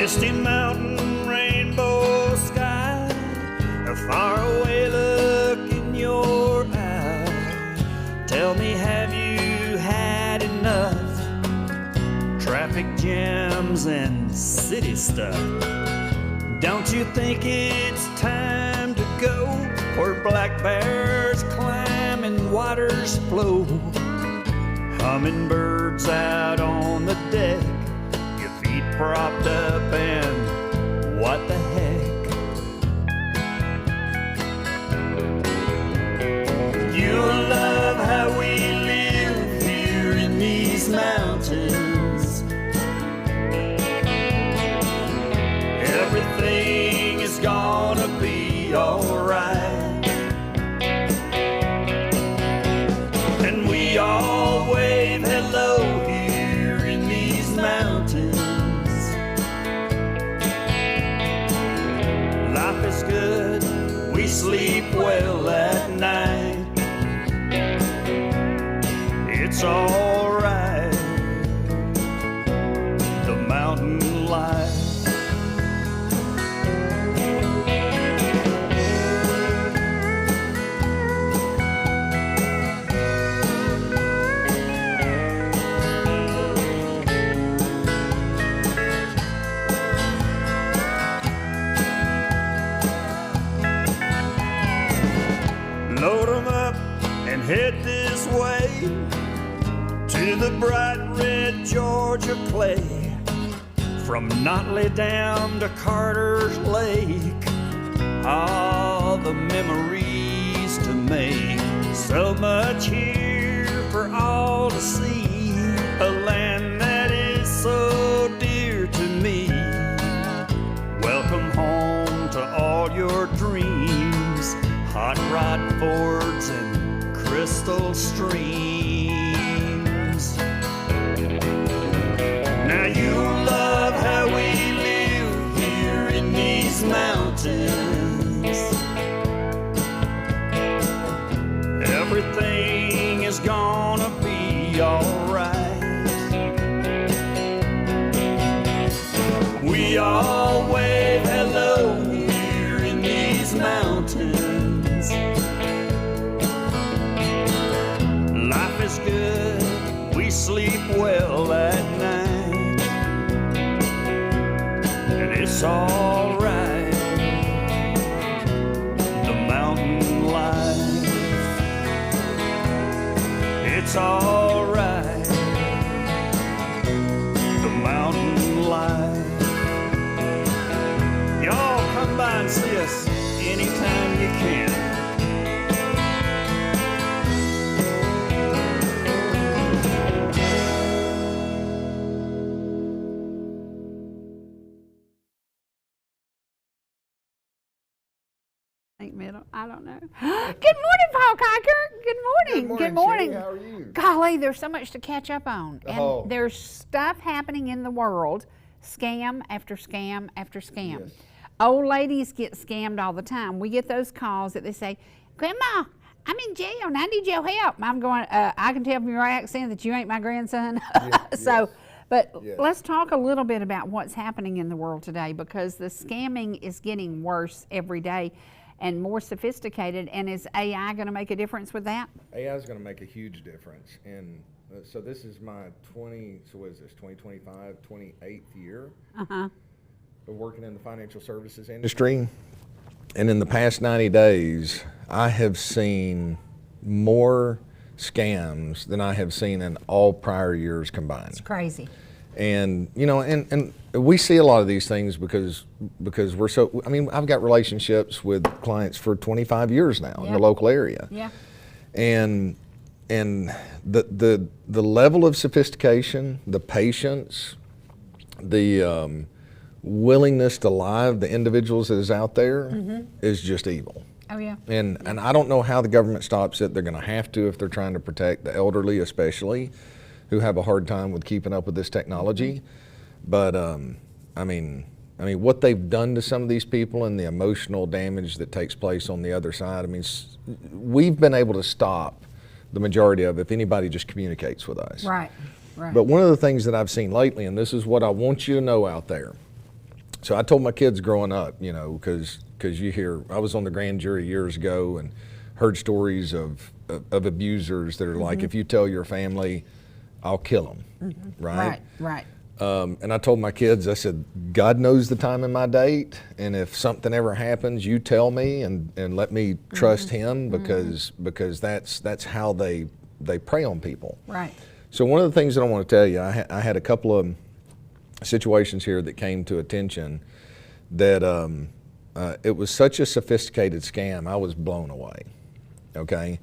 Misty mountain, rainbow sky, a faraway look in your eye. Tell me, have you had enough? Traffic jams and city stuff. Don't you think it's time to go where black bears climb and waters flow? Hummingbirds out on the deck, your feet propped up, and what the heck? You'll love how we live here in these mountains. Everything is gonna be alright, and we all wave hello here in these mountains. Life is good, we sleep well at night. It's alright, the mountain life. Load 'em up and head this way to the bright red Georgia clay. From Notley down to Carter's Lake, all the memories to make. So much here for all to see, a land that is so dear to me. Welcome home to all your dreams, hot rod Fords and crystal streams. Now you'll love how we live here in these mountains. Everything is gonna be alright. We all wave hello here in these mountains. Life is good, we sleep well at night, and it's alright, the mountain life. It's alright, the mountain life. Y'all come by and see us anytime you can. Middle. I don't know. Good morning, Paul Kiker. Good morning. Good morning. Sherry. How are you? Golly, there's so much to catch up on. Oh. And there's stuff happening in the world, scam after scam after scam. Yes. Old ladies get scammed all the time. We get those calls that they say, Grandma, I'm in jail and I need your help. I'm going, I can tell from your accent that you ain't my grandson. Yes. But Yes. let's talk a little bit about what's happening in the world today, because the scamming is getting worse every day and more sophisticated. And is AI going to make a difference with that? AI is going to make a huge difference. And so this is my 2025, 28th year of working in the financial services industry. And in the past 90 days, I have seen more scams than I have seen in all prior years combined. It's crazy. And, you know, and we see a lot of these things because we're so, I mean, I've got relationships with clients for 25 years now in the local area. Yeah. And the level of sophistication, the patience, the willingness to lie of the individuals that is out there is just evil. Oh, yeah. And I don't know how the government stops it. They're going to have to if they're trying to protect the elderly, especially, who have a hard time with keeping up with this technology. But I mean, what they've done to some of these people and the emotional damage that takes place on the other side. I mean, we've been able to stop the majority of it if anybody just communicates with us. Right. Right. But one of the things that I've seen lately, and this is what I want you to know out there, So I told my kids growing up, you know, because you hear, I was on the grand jury years ago and heard stories of abusers that are like, if you tell your family, I'll kill them, right? Right. And I told my kids, I said, God knows the time and my date, and if something ever happens, you tell me and let me trust him, because that's how they prey on people. Right. So one of the things that I want to tell you, I had a couple of situations here that came to attention that it was such a sophisticated scam, I was blown away, okay?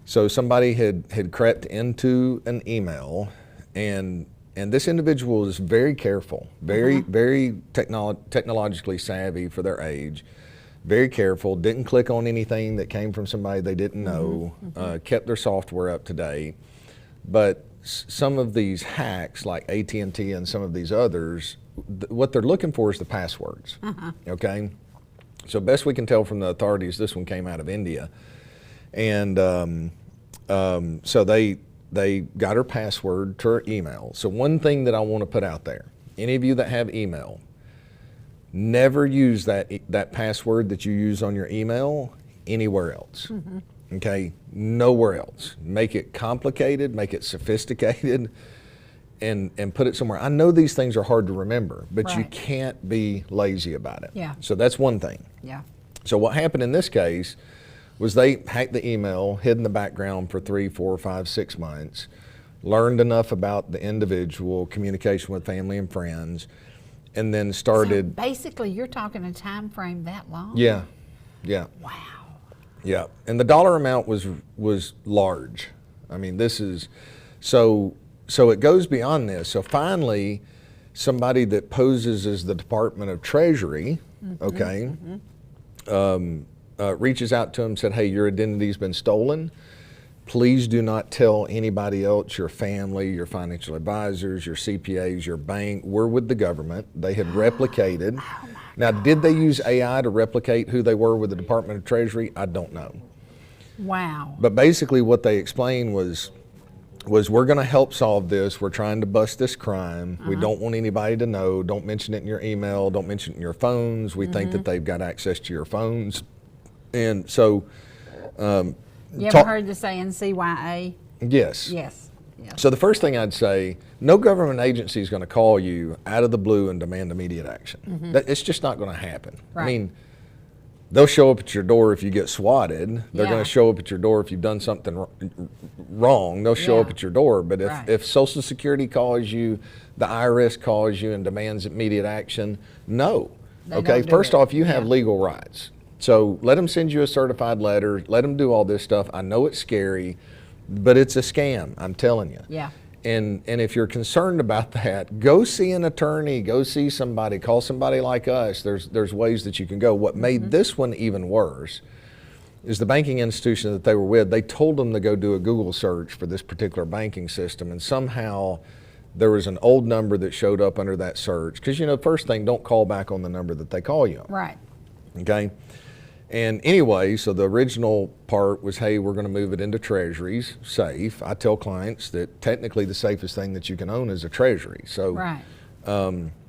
So somebody had crept into an email, and this individual was very careful, very technologically savvy for their age, very careful, didn't click on anything that came from somebody they didn't know, kept their software up to date. But some of these hacks, like AT&T and some of these others, what they're looking for is the passwords, okay? So best we can tell from the authorities, this one came out of India. And so they got her password to her email. So one thing that I want to put out there, any of you that have email, never use that password that you use on your email anywhere else. Okay, nowhere else. Make it complicated, make it sophisticated, and put it somewhere. I know these things are hard to remember, but you can't be lazy about it. Yeah. So that's one thing. Yeah. So what happened in this case was they hacked the email, hid in the background for 3, 4, 5, 6 months, learned enough about the individual, communication with family and friends, and then started. So basically, you're talking a time frame that long? Yeah. Wow. Yeah, and the dollar amount was large. I mean, this is, so it goes beyond this. So finally, somebody that poses as the Department of Treasury, reaches out to him and said, hey, your identity's been stolen. Please do not tell anybody else, your family, your financial advisors, your CPAs, your bank. We're with the government. They had replicated. Now, did they use AI to replicate who they were with the Department of Treasury? I don't know. Wow. But basically what they explained was we're going to help solve this. We're trying to bust this crime. We don't want anybody to know. Don't mention it in your email. Don't mention it in your phones. We think that they've got access to your phones. And so... you ever heard the saying CYA? Yes. Yes. So the first thing I'd say, no government agency is going to call you out of the blue and demand immediate action. It's just not going to happen. Right. I mean, they'll show up at your door if you get swatted. They're going to show up at your door if you've done something wrong. They'll show up at your door. But if Social Security calls you, the IRS calls you and demands immediate action, no. Okay, first off, you have legal rights. So let them send you a certified letter. Let them do all this stuff. I know it's scary, but it's a scam, I'm telling you. Yeah. And if you're concerned about that, go see an attorney, go see somebody, call somebody like us. There's ways that you can go. What made this one even worse is the banking institution that they were with, they told them to go do a Google search for this particular banking system, and somehow there was an old number that showed up under that search. Because, you know, first thing, don't call back on the number that they call you on. Right. Okay? And anyway, so the original part was, hey, we're going to move it into treasuries, safe. I tell clients that technically the safest thing that you can own is a treasury. So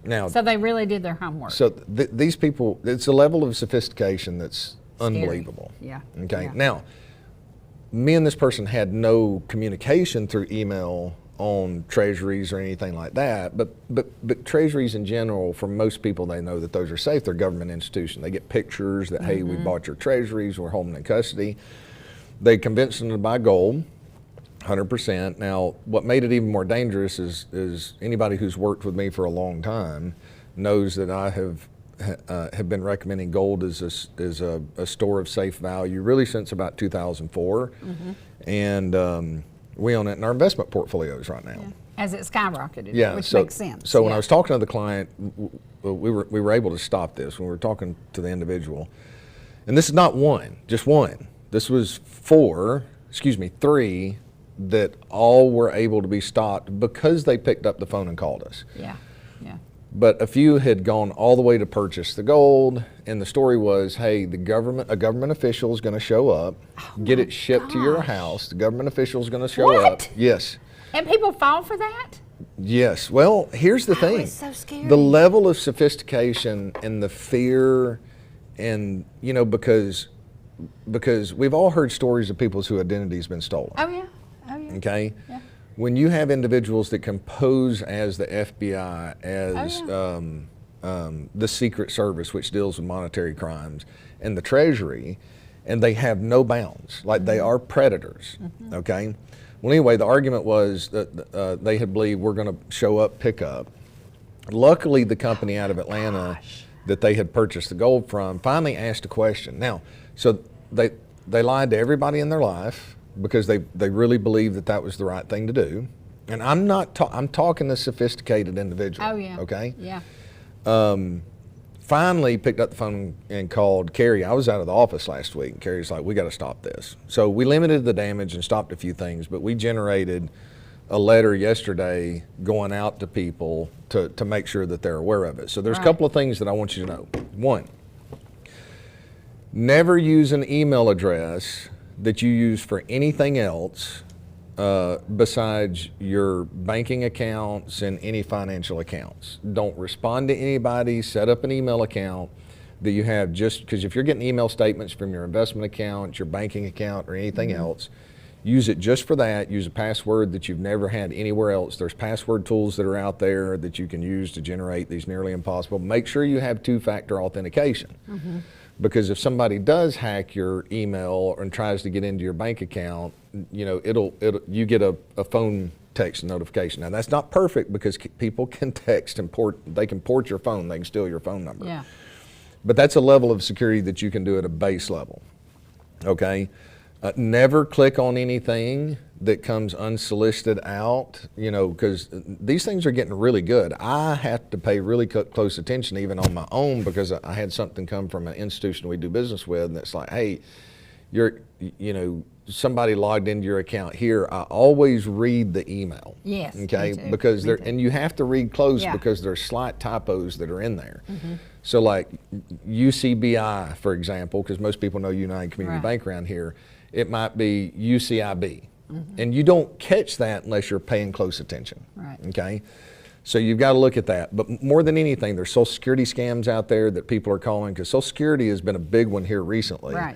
now, so they really did their homework. So these people, it's a level of sophistication that's unbelievable. Yeah. Okay. Yeah. Now, me and this person had no communication through email on treasuries or anything like that, but treasuries in general, for most people, they know that those are safe. They're government institutions. They get pictures that, hey, we bought your treasuries, we're holding in custody. They convinced them to buy gold, 100%. Now, what made it even more dangerous is anybody who's worked with me for a long time knows that I have been recommending gold as a store of safe value really since about 2004, and we own it in our investment portfolios right now. Yeah. As it skyrocketed, which so, makes sense. So when I was talking to the client, we were able to stop this when we were talking to the individual. And this is not one, just one. This was three that all were able to be stopped because they picked up the phone and called us. Yeah, yeah. But a few had gone all the way to purchase the gold, and the story was, hey, a government official is going to show up, get it shipped to your house. The government official is going to show up. Yes. And people fall for that? Yes. Well, here's the thing. It's so scary. The level of sophistication and the fear, and because we've all heard stories of people whose identity has been stolen. Oh yeah. Oh yeah. Okay. Yeah. When you have individuals that can pose as the FBI, as the Secret Service, which deals with monetary crimes, and the Treasury, and they have no bounds, like they are predators. Okay. Well, anyway, the argument was that they had believed we're going to show up, pick up. Luckily, the company out of Atlanta that they had purchased the gold from finally asked a question. Now, so they lied to everybody in their life because they really believed that was the right thing to do. And I'm not I'm talking to sophisticated individual. Oh yeah. Okay. Yeah. Finally picked up the phone and called Carrie. I was out of the office last week, and Carrie's like, we got to stop this. So we limited the damage and stopped a few things, but we generated a letter yesterday going out to people to make sure that they're aware of it. So there's a couple of things that I want you to know. One, never use an email address that you use for anything else besides your banking accounts and any financial accounts. Don't respond to anybody. Set up an email account that you have, just because if you're getting email statements from your investment account, your banking account, or anything else, use it just for that. Use a password that you've never had anywhere else. There's password tools that are out there that you can use to generate these nearly impossible. Make sure you have two-factor authentication. Because if somebody does hack your email and tries to get into your bank account, you get a phone text notification. Now that's not perfect because people can text and they can port your phone, they can steal your phone number. Yeah. But that's a level of security that you can do at a base level. Okay? Never click on anything that comes unsolicited out, because these things are getting really good. I have to pay really close attention even on my own, because I had something come from an institution we do business with, and it's like, hey, somebody logged into your account here. I always read the email. Yes. Okay. Me too. Because Me too. and you have to read close, Yeah. because there's slight typos that are in there. So like UCBI, for example, because most people know United Community Bank around here, it might be UCIB. And you don't catch that unless you're paying close attention. Right. Okay. So you've got to look at that. But more than anything, there's Social Security scams out there that people are calling, because Social Security has been a big one here recently. Right.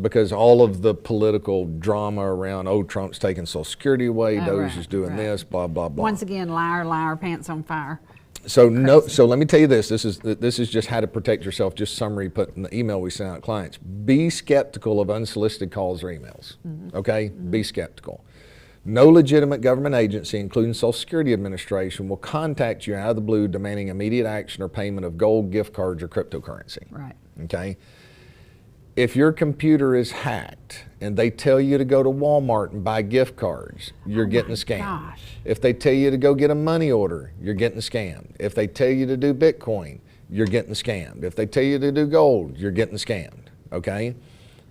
Because all of the political drama around, Trump's taking Social Security away, Doge right, is doing this, blah, blah, blah. Once again, liar, liar, pants on fire. So let me tell you this. This is just how to protect yourself. Just summary put in the email we sent out to clients. Be skeptical of unsolicited calls or emails. Okay? Be skeptical. No legitimate government agency, including Social Security Administration, will contact you out of the blue demanding immediate action or payment of gold, gift cards, or cryptocurrency. Right. Okay? If your computer is hacked and they tell you to go to Walmart and buy gift cards, you're getting scammed. Gosh. If they tell you to go get a money order, you're getting scammed. If they tell you to do Bitcoin, you're getting scammed. If they tell you to do gold, you're getting scammed. Okay?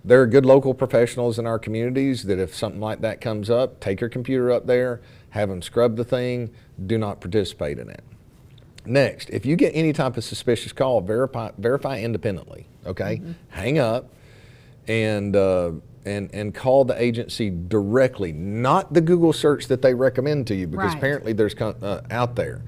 There are good local professionals in our communities that if something like that comes up, take your computer up there, have them scrub the thing, do not participate in it. Next, if you get any type of suspicious call, verify independently. Okay? Hang up and call the agency directly, not the Google search that they recommend to you, because apparently there's out there.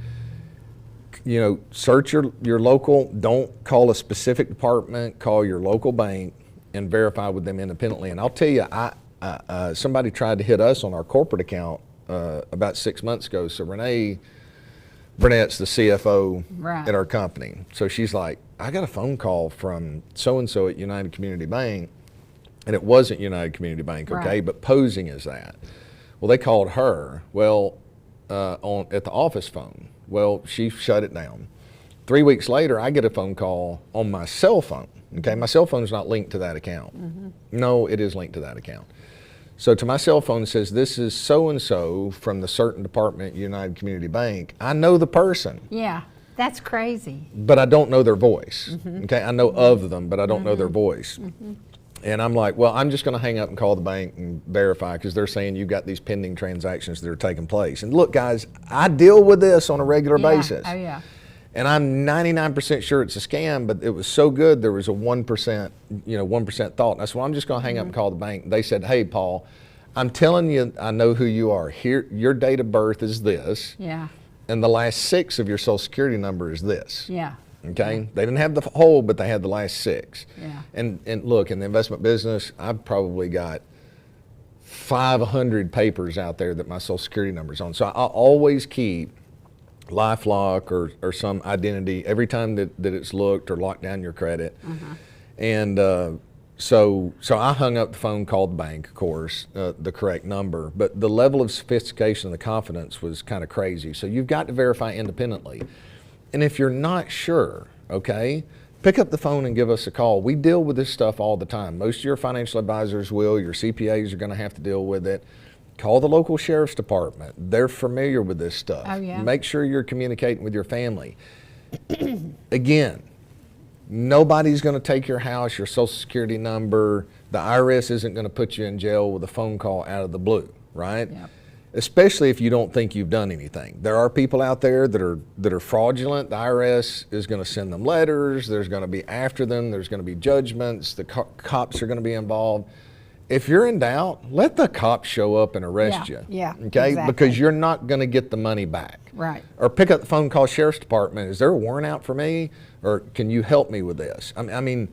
Search your local. Don't call a specific department. Call your local bank and verify with them independently. And I'll tell you, somebody tried to hit us on our corporate account about 6 months ago. So Renee Burnett's the CFO at our company. So she's like, I got a phone call from so-and-so at United Community Bank, and it wasn't United Community Bank, okay, but posing as that. Well, they called her, at the office phone. Well, she shut it down. 3 weeks later, I get a phone call on my cell phone, okay? My cell phone's not linked to that account. No, it is linked to that account. So to my cell phone, it says, this is so-and-so from the certain department at United Community Bank. I know the person. Yeah, that's crazy. But I don't know their voice, okay? I know of them, but I don't know their voice. And I'm like, well, I'm just going to hang up and call the bank and verify, because they're saying you've got these pending transactions that are taking place. And look, guys, I deal with this on a regular basis. Oh, yeah. And I'm 99% sure it's a scam, but it was so good there was a 1%, 1% thought. And I said, well, I'm just going to hang up and call the bank. They said, hey, Paul, I'm telling you, I know who you are. Here, your date of birth is this. Yeah. and the last 6 of your social security number is this. Yeah. Okay, they didn't have the whole, but they had the last 6. Yeah. And look, in the investment business, I've probably got 500 papers out there that my social security number's on. So I always keep LifeLock or some identity every time that it's looked or locked down your credit. And so I hung up the phone, called the bank, of course, the correct number, but the level of sophistication and the confidence was kind of crazy. So you've got to verify independently. And if you're not sure, okay, pick up the phone and give us a call. We deal with this stuff all the time. Most of your financial advisors will. Your CPAs are going to have to deal with it. Call the local sheriff's department. They're familiar with this stuff. Oh, yeah. Make sure you're communicating with your family. Again, nobody's going to take your house, your social security number. The IRS isn't going to put you in jail with a phone call out of the blue, right? Yep. Especially if you don't think you've done anything. There are people out there that are fraudulent. The IRS is going to send them letters. There's going to be after them. There's going to be judgments. The cops are going to be involved. If you're in doubt, let the cops show up and arrest you. Yeah, Okay? exactly. Because you're not going to get the money back. Right. Or pick up the phone, call sheriff's department. Is there a warrant out for me? Or can you help me with this? I mean,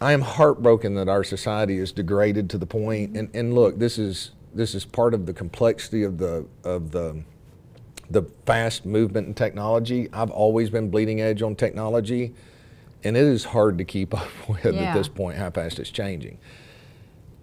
I am heartbroken that our society is degraded to the point. And look, this is part of the complexity of the fast movement in technology. I've always been bleeding edge on technology, and it is hard to keep up with at this point how fast it's changing.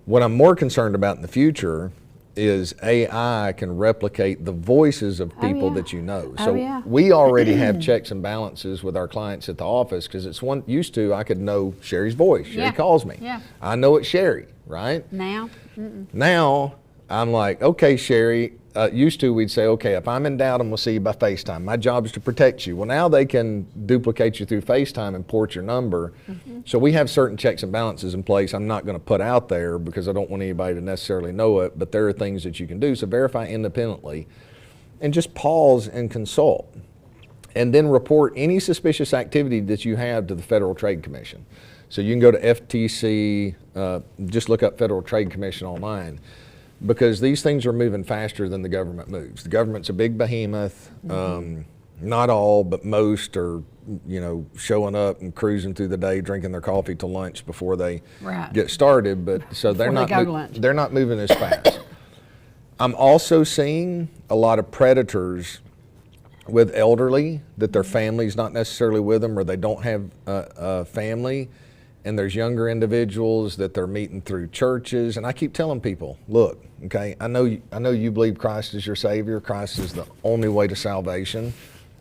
What I'm more concerned about in the future is AI can replicate the voices of people that you know. So we already have checks and balances with our clients at the office, because it's one used to I could know Sherry's voice. Sherry calls me. Yeah. I know it's Sherry, right? Now? Now I'm like, okay, Sherry. Used to we'd say, okay, if I'm in doubt, I'm gonna see you by FaceTime. My job is to protect you. Well, now they can duplicate you through FaceTime and port your number. So we have certain checks and balances in place I'm not gonna put out there because I don't want anybody to necessarily know it, but there are things that you can do. So verify independently and just pause and consult. And then report any suspicious activity that you have to the Federal Trade Commission. So you can go to FTC, just look up Federal Trade Commission online. Because these things are moving faster than the government moves. The government's a big behemoth. Not all, but most are, showing up and cruising through the day, drinking their coffee till lunch before they get started. But so they're not moving as fast. I'm also seeing a lot of predators with elderly that their family's not necessarily with them, or they don't have a family. And there's younger individuals that they're meeting through churches. And I keep telling people, look, okay, I know you believe Christ is your Savior. Christ is the only way to salvation.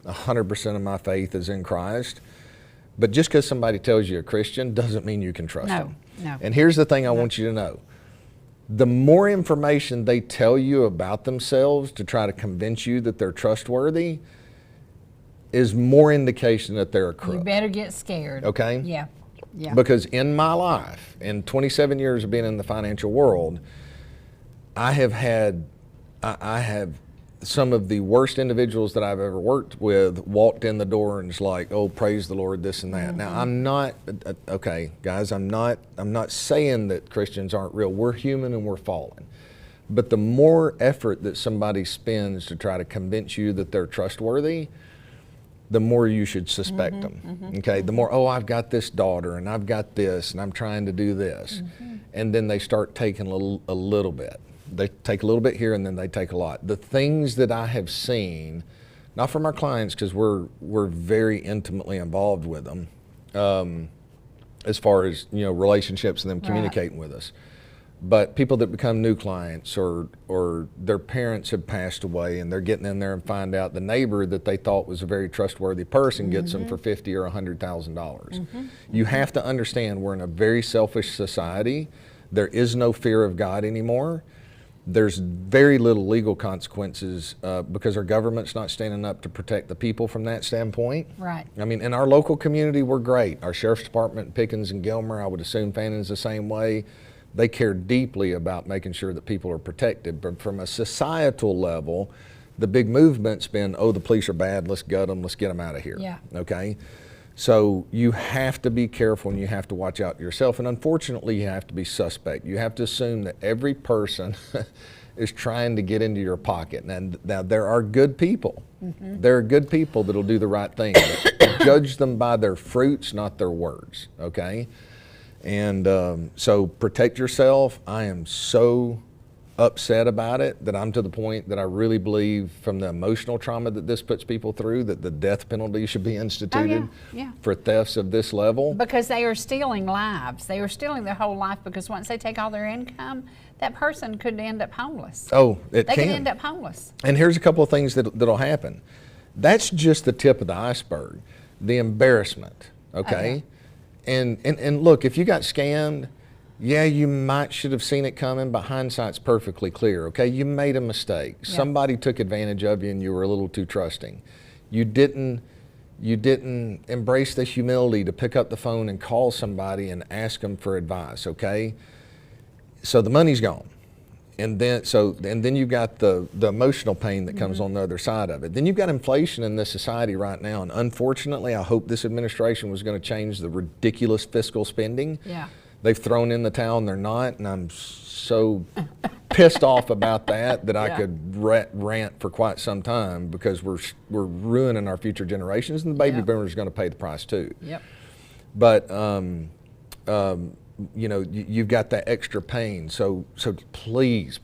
100% of my faith is in Christ. But just because somebody tells you a Christian doesn't mean you can trust them. No. And here's the thing I want you to know. The more information they tell you about themselves to try to convince you that they're trustworthy is more indication that they're a crook. You better get scared. Okay? Yeah. Yeah. Because in my life, in 27 years of being in the financial world, I have some of the worst individuals that I've ever worked with walked in the door and is like, oh, praise the Lord, this and that. Now, I'm not, okay, guys, I'm not saying that Christians aren't real. We're human and we're fallen. But the more effort that somebody spends to try to convince you that they're trustworthy, the more you should suspect them, okay? The more, oh, I've got this daughter and I've got this and I'm trying to do this. And then they start taking a little bit. They take a little bit here and then they take a lot. The things that I have seen, not from our clients because we're very intimately involved with them as far as, relationships and them communicating with us. But people that become new clients or their parents have passed away and they're getting in there and find out the neighbor that they thought was a very trustworthy person gets them for $50,000 or $100,000. You have to understand we're in a very selfish society. There is no fear of God anymore. There's very little legal consequences because our government's not standing up to protect the people from that standpoint. Right. I mean, in our local community, we're great. Our sheriff's department, Pickens and Gilmer, I would assume Fannon's the same way. They care deeply about making sure that people are protected. But from a societal level, the big movement's been, oh, the police are bad, let's gut them, let's get them out of here. Yeah. Okay? So you have to be careful and you have to watch out yourself. And unfortunately, you have to be suspect. You have to assume that every person is trying to get into your pocket. Now there are good people. There are good people that'll do the right thing. Judge them by their fruits, not their words, okay? And so protect yourself. I am so upset about it that I'm to the point that I really believe, from the emotional trauma that this puts people through, that the death penalty should be instituted for thefts of this level. Because they are stealing lives. They are stealing their whole life, because once they take all their income, that person could end up homeless. Oh, they could end up homeless. And here's a couple of things that'll happen. That's just the tip of the iceberg. The embarrassment, okay? And look, if you got scammed, yeah, you might should have seen it coming, but hindsight's perfectly clear, okay? You made a mistake. Yeah. Somebody took advantage of you and you were a little too trusting. You didn't embrace the humility to pick up the phone and call somebody and ask them for advice, okay? So the money's gone. And then you've got the emotional pain that comes on the other side of it. Then you've got inflation in this society right now, and unfortunately, I hope this administration was going to change the ridiculous fiscal spending. Yeah. They've thrown in the towel and they're not, and I'm so pissed off about that I could rant for quite some time, because we're ruining our future generations, and the baby boomers are going to pay the price too. Yep. But you know, you've got that extra pain, so please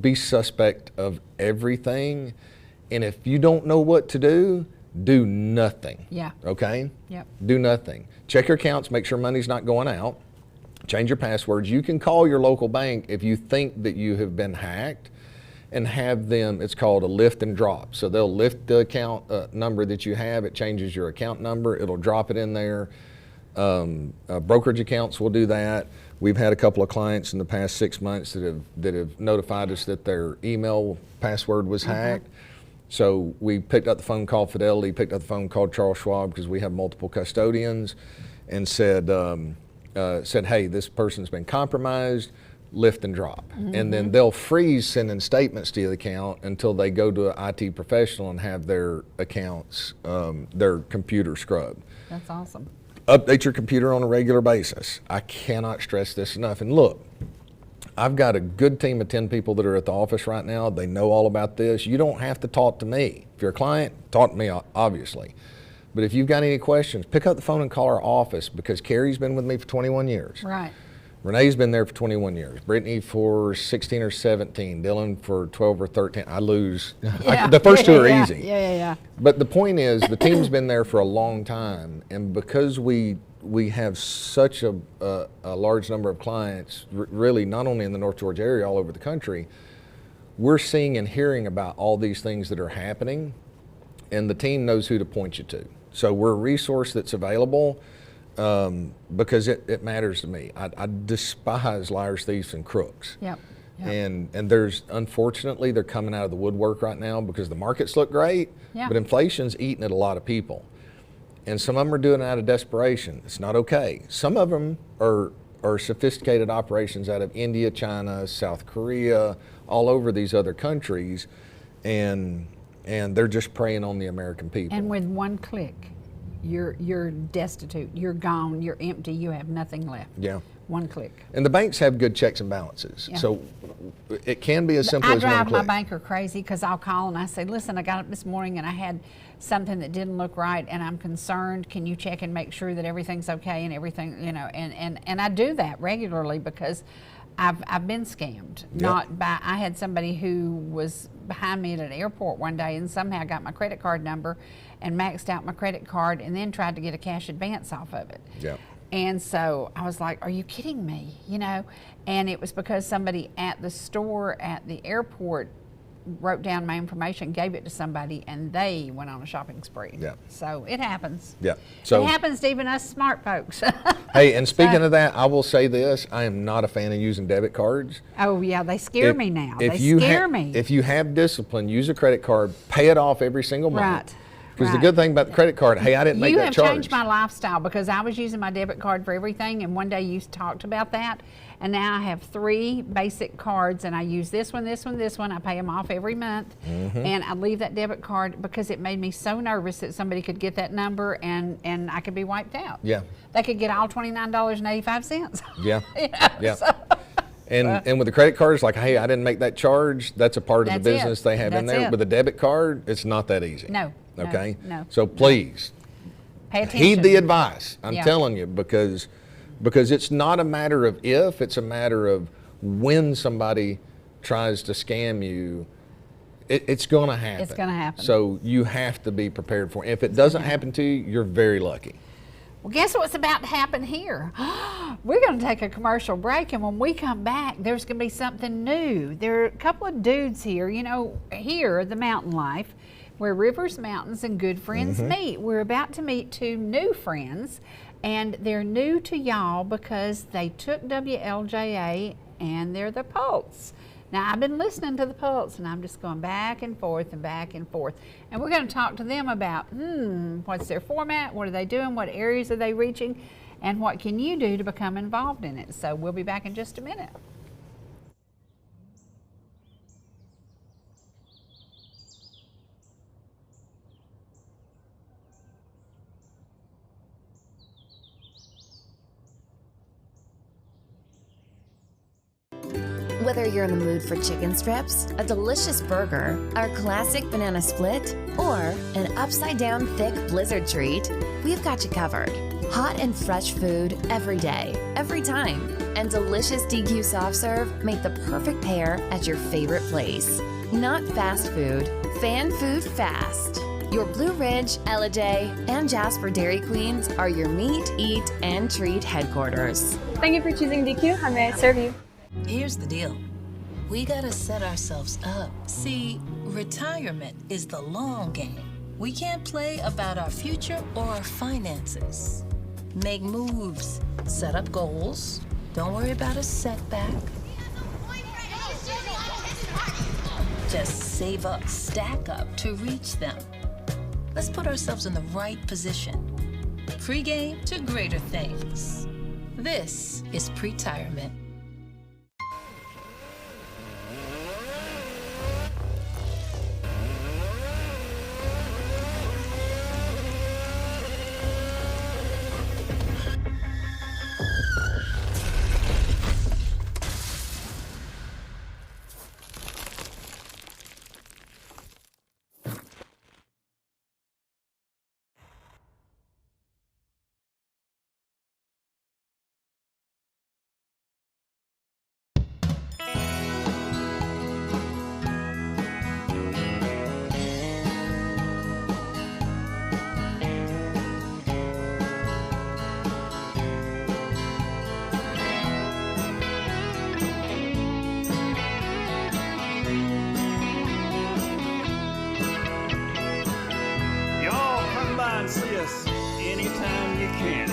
be suspect of everything, and if you don't know what to do nothing. Yeah. Okay? Yep. Do nothing. Check your accounts, make sure money's not going out. Change your passwords. You can call your local bank if you think that you have been hacked, and have them, it's called a lift and drop. So they'll lift the account number that you have, it changes your account number, it'll drop it in there. Brokerage accounts will do that. We've had a couple of clients in the past 6 months that have notified us that their email password was hacked. So we picked up the phone, called Fidelity, picked up the phone, called Charles Schwab, because we have multiple custodians, and said, hey, this person's been compromised, lift and drop. And then they'll freeze sending statements to the account until they go to an IT professional and have their accounts, their computer scrubbed. That's awesome. Update your computer on a regular basis. I cannot stress this enough. And look, I've got a good team of 10 people that are at the office right now. They know all about this. You don't have to talk to me. If you're a client, talk to me, obviously. But if you've got any questions, pick up the phone and call our office, because Carrie's been with me for 21 years. Right. Renee's been there for 21 years. Brittany for 16 or 17. Dylan for 12 or 13. I lose. Yeah. The first two are easy. Yeah. But the point is, the team's been there for a long time, and because we have such a large number of clients, really not only in the North Georgia area, all over the country, we're seeing and hearing about all these things that are happening, and the team knows who to point you to. So we're a resource that's available, because it matters to me. I despise liars, thieves, and crooks. Yep. And there's, unfortunately, they're coming out of the woodwork right now, because the markets look great, but inflation's eating at a lot of people. And some of them are doing it out of desperation. It's not okay. Some of them are sophisticated operations out of India, China, South Korea, all over these other countries, and they're just preying on the American people. And with one click, you're destitute, you're gone, you're empty, you have nothing left. Yeah. One click. And the banks have good checks and balances. Yeah. So it can be as simple as one click. I drive my banker crazy, because I'll call and I say, listen, I got up this morning and I had something that didn't look right, and I'm concerned. Can you check and make sure that everything's okay and everything, you know, and I do that regularly, because I've been scammed. Yep. I had somebody who was behind me at an airport one day, and somehow got my credit card number and maxed out my credit card, and then tried to get a cash advance off of it. Yep. And so I was like, are you kidding me? You know, and it was because somebody at the store at the airport wrote down my information, gave it to somebody, and they went on a shopping spree. Yeah. So it happens. Yeah. So it happens to even us smart folks. Hey, and speaking of that, I will say this: I am not a fan of using debit cards. Oh yeah, they scare me now. They you scare me. If you have discipline, use a credit card, pay it off every single month. Right. Because the good thing about the credit card, hey, I didn't make that charge. You have changed my lifestyle, because I was using my debit card for everything, and one day you talked about that, and now I have 3 basic cards, and I use this one, this one, this one. I pay them off every month, and I leave that debit card, because it made me so nervous that somebody could get that number and I could be wiped out. Yeah. They could get all $29.85. Yeah. You know, Yeah. so. And with the credit cards, like, hey, I didn't make that charge. That's a part of the That's business it. they have in That's there. it. With a debit card, it's not that easy. No. Okay. No. So please Pay attention. heed the advice. I'm Yeah. telling you, because it's not a matter of if, it's a matter of when somebody tries to scam you. It's going to happen. It's going to happen. So you have to be prepared for it. If it doesn't happen to you, you're very lucky. Well, guess what's about to happen here? We're going to take a commercial break, and when we come back, there's going to be something new. There are a couple of dudes here, you know, here, the mountain life, where rivers, mountains, and good friends meet. We're about to meet two new friends, and they're new to y'all because they took WLJA, and they're the Pulse. Now, I've been listening to the Pulse, and I'm just going back and forth and back and forth. And we're going to talk to them about, what's their format, what are they doing, what areas are they reaching, and what can you do to become involved in it. So we'll be back in just a minute. Whether you're in the mood for chicken strips, a delicious burger, our classic banana split, or an upside-down thick blizzard treat, we've got you covered. Hot and fresh food every day, every time. And delicious DQ soft serve make the perfect pair at your favorite place. Not fast food, fan food fast. Your Blue Ridge, Ellijay, and Jasper Dairy Queens are your meet, eat, and treat headquarters. Thank you for choosing DQ. How may I serve you? Here's the deal. We gotta set ourselves up. See, retirement is the long game. We can't play about our future or our finances. Make moves, set up goals. Don't worry about a setback. Just save up, stack up to reach them. Let's put ourselves in the right position. Pre-game to greater things. This is pre-tirement. And see us anytime you can.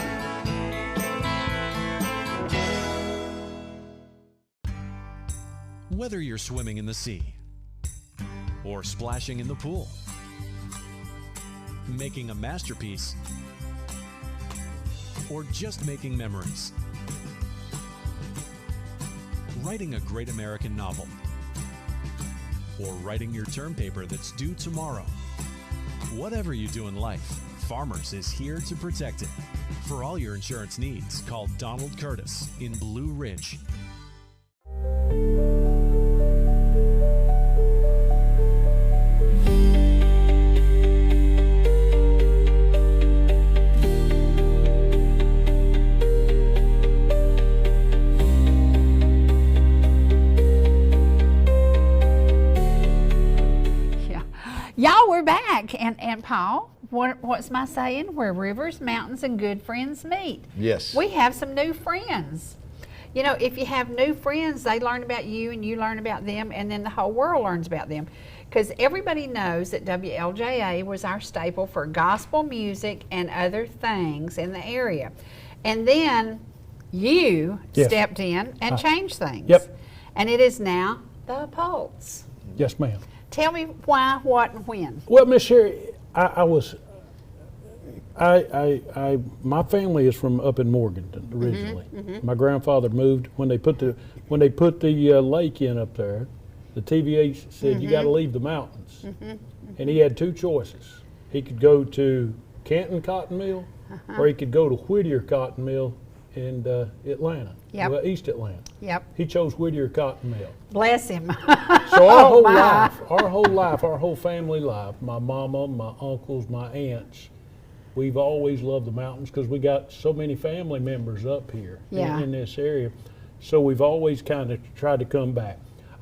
Whether you're swimming in the sea or splashing in the pool, making a masterpiece, or just making memories, writing a great American novel, or writing your term paper that's due tomorrow. Whatever you do in life, Farmers is here to protect it. For all your insurance needs, call Donald Curtis in Blue Ridge. Y'all, we're back. And Paul, what's my saying? Where rivers, mountains, and good friends meet. Yes. We have some new friends. You know, if you have new friends, they learn about you and you learn about them, and then the whole world learns about them. Because everybody knows that WLJA was our staple for gospel music and other things in the area. And then you stepped in and changed things. Yep. And it is now the Pulse. Yes, ma'am. Tell me why, what, and when. Well, Miss Sherry, my family is from up in Morganton originally. My grandfather moved when they put the lake in up there. The TVA said you got to leave the mountains, and he had two choices. He could go to Canton Cotton Mill, or he could go to Whittier Cotton Mill in Atlanta, Yep. well, East Atlanta. Yep. He chose Whittier Cotton Mill. Bless him. So our whole my. life, our whole family life, my mama, my uncles, my aunts, we've always loved the mountains because we got so many family members up here Yeah. in this area. So we've always kind of tried to come back.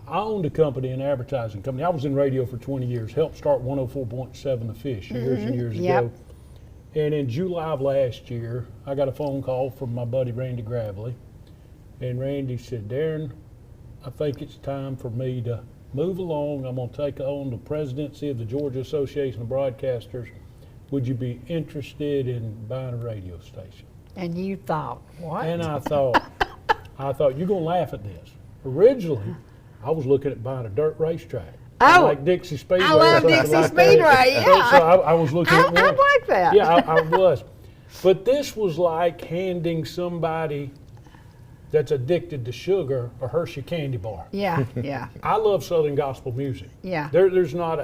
I owned a company, an advertising company. I was in radio for 20 years, helped start 104.7 The Fish years and years Yep. ago. And in July of last year, I got a phone call from my buddy Randy Gravely. And Randy said, Darren, I think it's time for me to move along. I'm going to take on the presidency of the Georgia Association of Broadcasters. Would you be interested in buying a radio station? And you thought, what? And I thought, you're going to laugh at this. Originally, I was looking at buying a dirt racetrack. Oh, like Dixie Speedway. I love or something Dixie like that. Speedway, yeah. So I was looking at one. I like that. Yeah, I was. But this was like handing somebody that's addicted to sugar a Hershey candy bar. Yeah, yeah. I love Southern gospel music. Yeah. There's not.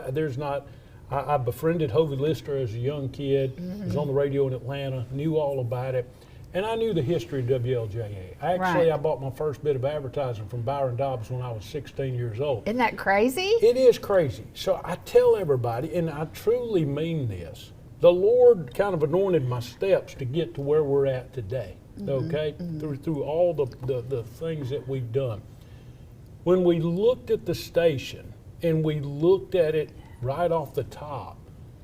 I befriended Hovey Lister as a young kid. Was on the radio in Atlanta. Knew all about it, and I knew the history of WLJA. Actually, Right. I bought my first bit of advertising from Byron Dobbs when I was 16 years old. Isn't that crazy? It is crazy. So I tell everybody, and I truly mean this, the Lord kind of anointed my steps to get to where we're at today, okay? Through all the things that we've done. When we looked at the station and we looked at it right off the top,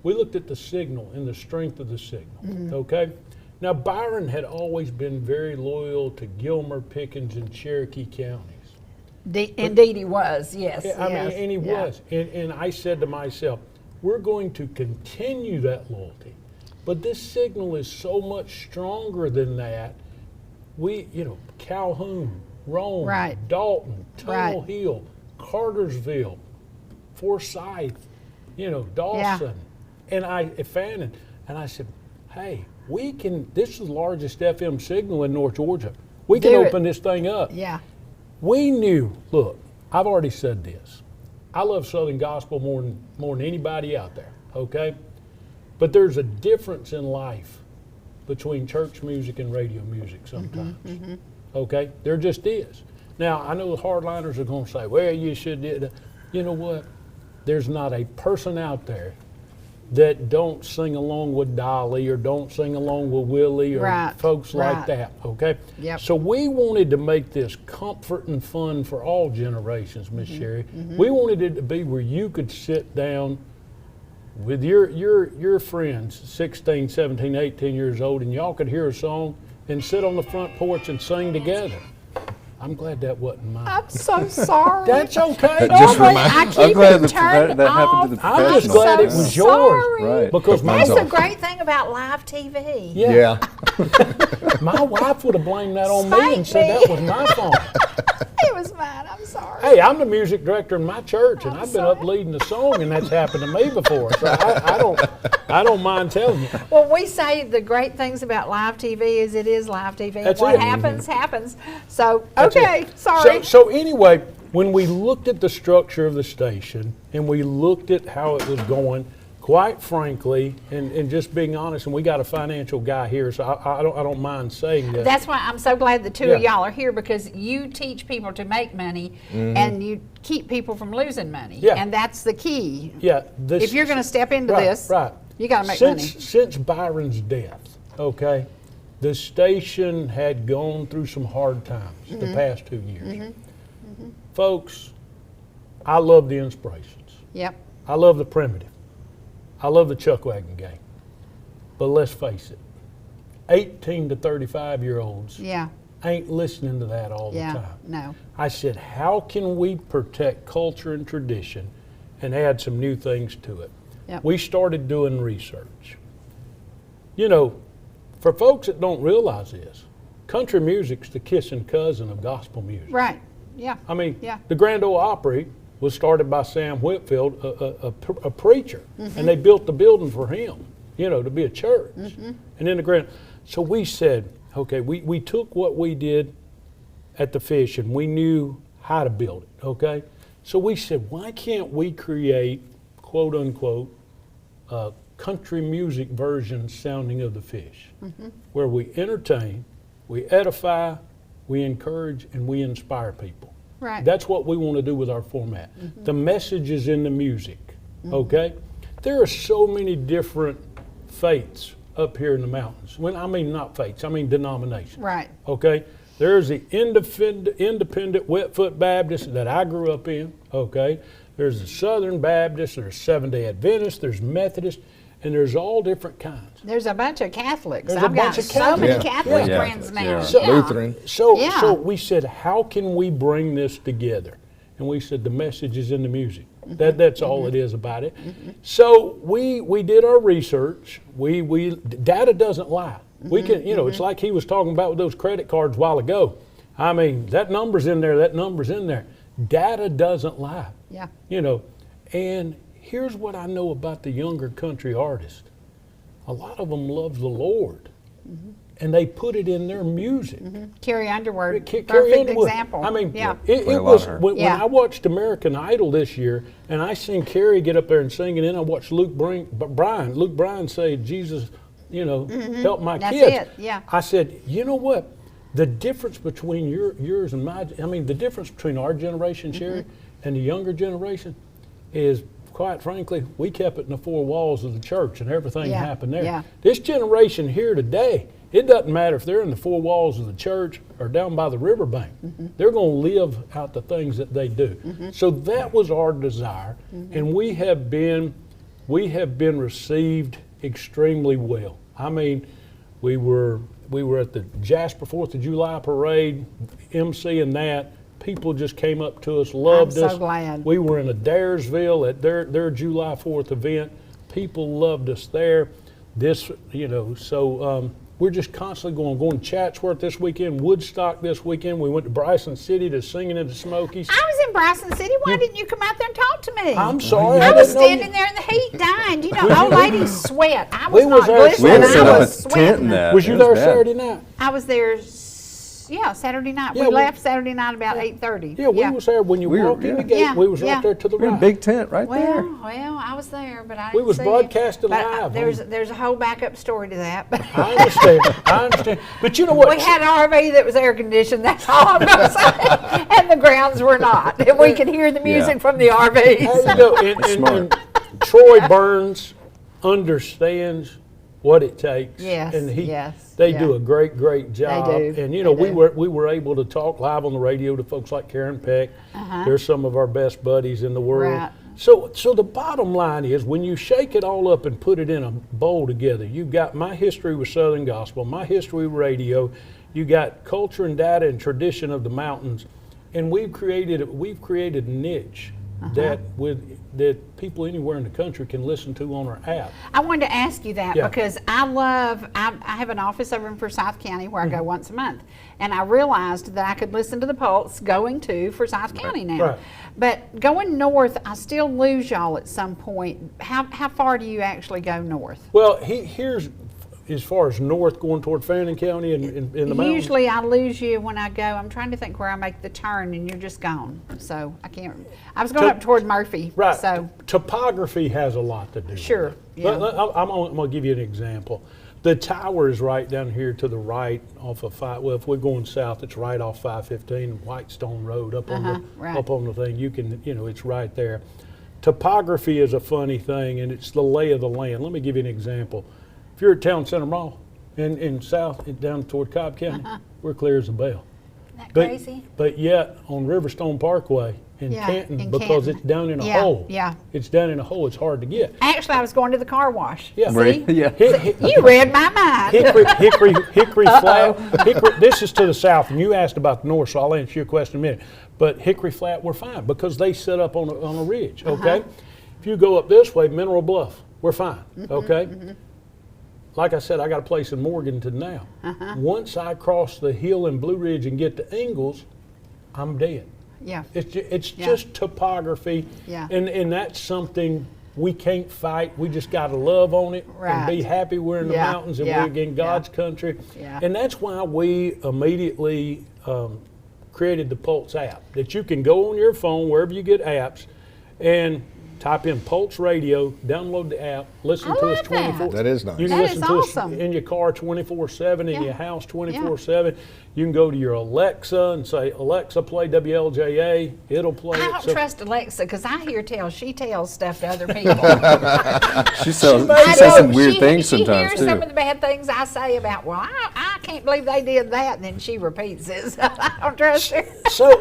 we looked at the signal and the strength of the signal, okay? Now, Byron had always been very loyal to Gilmer, Pickens, and Cherokee counties. Indeed he was, yes. I mean, yes, and he yeah. was. And I said to myself, we're going to continue that loyalty. But this signal is so much stronger than that. Calhoun, Rome, Right. Dalton, Tunnel Right. Hill, Cartersville, Forsyth, Dawson, and Fannin. And I said, hey, this is the largest FM signal in North Georgia. We can Do it. open this thing up. Yeah. We knew, look, I've already said this. I love Southern gospel more than anybody out there, okay? But there's a difference in life between church music and radio music sometimes, okay? There just is. Now, I know the hardliners are going to say, well, you should do that. You know what? There's not a person out there that don't sing along with Dolly or don't sing along with Willie or Right, folks like right. that, okay? Yep. So we wanted to make this comfort and fun for all generations, Miss Sherry. We wanted it to be where you could sit down with your friends, 16, 17, 18 years old, and y'all could hear a song and sit on the front porch and sing together. I'm glad that wasn't mine. I'm so sorry. That's okay. Just Normally, remind- I I'm keep glad it turned that happened to the off. I'm just professional. glad it so was yours. sorry. Right. Because Mine's That's the off. great thing about live TV. Yeah. Yeah. My wife would have blamed that on me and Spank said me. that was my fault. It was mine. I'm sorry. Hey, I'm the music director in my church, and I'm I've been up sorry. leading the song, and that's happened to me before. So I don't mind telling you. Well, we say the great things about live TV is it is live TV. That's What it. happens, happens. So, That's okay, it. sorry. So anyway, when we looked at the structure of the station and we looked at how it was going, quite frankly, and just being honest, and we got a financial guy here, so I don't mind saying that. That's why I'm so glad the two of Yeah. y'all are here because you teach people to make money and you keep people from losing money. Yeah. And that's the key. Yeah. If you're going to step into Right, this, right. you got to make money. Since Byron's death, okay, the station had gone through some hard times the past 2 years. Folks, I love the inspirations. Yep. I love the primitive. I love the Chuck Wagon Gang. But let's face it, 18 to 35-year-olds Yeah. ain't listening to that all the Yeah. time. No. I said, how can we protect culture and tradition and add some new things to it? Yep. We started doing research. You know, for folks that don't realize this, country music's the kissing cousin of gospel music. Right. Yeah. I mean, Yeah. the Grand Ole Opry was started by Sam Whitfield, a preacher, and they built the building for him, to be a church. And then so we said, okay, we took what we did at the Fish and we knew how to build it, okay? So we said, why can't we create, quote unquote, a country music version sounding of the Fish, where we entertain, we edify, we encourage, and we inspire people. Right. That's what we want to do with our format. The message is in the music, okay? There are so many different faiths up here in the mountains. When I mean not faiths, I mean denominations. Right. Okay? There's the independent Wetfoot Baptist that I grew up in, okay? There's the Southern Baptist, there's Seventh-day Adventist, there's Methodist, and there's all different kinds. There's a bunch of Catholics. There's a I've got bunch of so many Catholics. Catholic Yeah. friends now. Yeah. So- Lutheran. So we said, how can we bring this together? And we said, the message is in the music. That's all it is about it. So we did our research. Data doesn't lie. We can, it's like he was talking about with those credit cards a while ago. I mean, that number's in there, that number's in there. Data doesn't lie. Yeah. And here's what I know about the younger country artists. A lot of them love the Lord. And they put it in their music. Carrie Underwood, Carrie perfect Underwood. example. I mean, yeah. it Play a lot was of her. when Yeah. I watched American Idol this year, and I seen Carrie get up there and sing, and then I watched Luke Bryan say, "Jesus, help my That's kids." it, yeah. I said, you know what? The difference between yours and the difference between our generation, Sherry, and the younger generation, is quite frankly, we kept it in the four walls of the church, and everything Yeah, happened there. yeah. This generation here today, it doesn't matter if they're in the four walls of the church or down by the riverbank. They're going to live out the things that they do. So that was our desire, and we have been received extremely well. I mean, we were at the Jasper 4th of July parade, emceeing that. People just came up to us, loved I'm us. so glad. We were in Adairsville at their July 4th event. People loved us there. We're just constantly going to Chatsworth this weekend, Woodstock this weekend. We went to Bryson City to Singing in the Smokies. I was in Bryson City. Why didn't you come out there and talk to me? I'm sorry. I I was didn't know standing there in the heat, dying. Old ladies sweat. I was We was not there- glistening. We had to set I up a was tent sweating. in that. Was It you there bad. Saturday night? I was there, Saturday night. Yeah, we we- left Saturday night about 8:30. Yeah, we was there when you We were- walked in the yeah. gate. Yeah, We was yeah. right there to the We're in a right. big tent right there. Well, I was there, but I We didn't was see broadcasting it. But, live. There's a whole backup story to that. But I understand. But you know what? we had an RV that was air conditioned. That's all I'm going to say. And the grounds were not. And we could hear the music Yeah. from the How RVs. you go? And Troy Burns understands what it takes. Yes, and yes, they yeah. do a great job. do, And they we do. were able to talk live on the radio to folks like Karen Peck. They're some of our best buddies in the world. Right. So the bottom line is, when you shake it all up and put it in a bowl together, you've got my history with Southern Gospel, my history with radio, you got culture and data and tradition of the mountains, and we've created a niche that people anywhere in the country can listen to on our app. I wanted to ask you that Yeah. because I have an office over in Forsyth County where I go once a month. And I realized that I could listen to the Pulse going to Forsyth County now. Right. But going north, I still lose y'all at some point. How far do you actually go north? Well, here's as far as north going toward Fannin County and in the mountains. Usually I lose you when I go. I'm trying to think where I make the turn and you're just gone. So I can't. I was going up toward Murphy. Right. So Topography has a lot to do with Sure, it. yeah. I'm going to give you an example. The tower is right down here to the right off of if we're going south, it's right off 515 Whitestone Road up on right. up on the thing. You can, it's right there. Topography is a funny thing, and it's the lay of the land. Let me give you an example. If you're at Town Center Mall in south, down toward Cobb County, we're clear as a bell. isn't that But, crazy? but yet on Riverstone Parkway in Yeah, Canton, in because Canton. it's down in a Yeah, hole. yeah. It's down in a hole. It's hard to get. Actually, I was going to the car wash. Yeah. See? Yeah. You read my mind. Hickory Flat. This is to the south, and you asked about the north, so I'll answer your question in a minute. But Hickory Flat, we're fine because they set up on a ridge. Okay. If you go up this way, Mineral Bluff, we're fine. Okay. Like I said, I got a place in Morganton now. Once I cross the hill in Blue Ridge and get to Ingalls, I'm dead. Yeah. It's Yeah. just topography, Yeah. and that's something we can't fight. We just got to love on it and Right. be happy we're in the Yeah, mountains and yeah, we're in God's country. Yeah. And that's why we immediately created the Pulse app, that you can go on your phone wherever you get apps and Type in Pulse Radio, download the app, listen I to us love that. 24. That is nice. You can That listen is to awesome. us in your car 24/7, in Yeah. your house 24/7. You can go to your Alexa and say, Alexa, play WLJA. It'll play I it. don't So- trust Alexa because I hear she tells stuff to other people. She says I some know. weird She- things she sometimes hears too. some of the bad things I say about, well, I can't believe they did that, and then she repeats it. I don't trust her.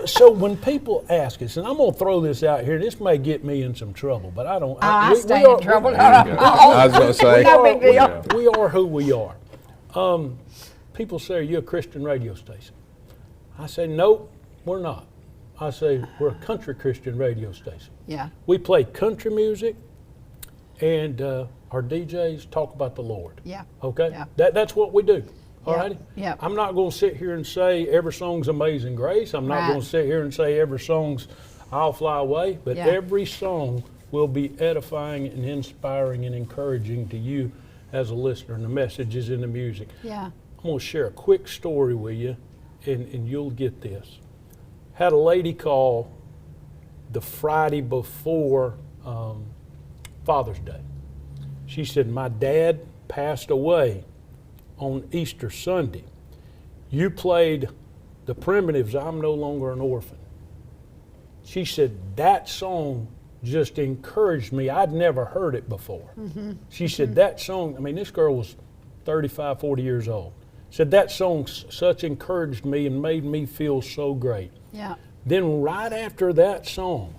So when people ask us, and I'm going to throw this out here, this may get me in some trouble, but I don't. I stay in trouble. I was going to say, No big deal. We are who we are. People say, are you a Christian radio station? I say, nope, we're not. I say, we're a country Christian radio station. Yeah. We play country music, and our DJs talk about the Lord. Yeah. Okay? Yeah. That's what we do. All Yeah. righty? Yeah. I'm not going to sit here and say every song's Amazing Grace. I'm not Right. going to sit here and say every song's I'll Fly Away. But Yeah. every song will be edifying and inspiring and encouraging to you as a listener. And the message is in the music. Yeah. I'm going to share a quick story with you, and you'll get this. Had a lady call the Friday before Father's Day. She said, my dad passed away on Easter Sunday. You played the Primitives, I'm No Longer an Orphan. She said, that song just encouraged me. I'd never heard it before. She said, that song, I mean, this girl was 35, 40 years old. Said, that song such encouraged me and made me feel so great. Yeah. Then right after that song,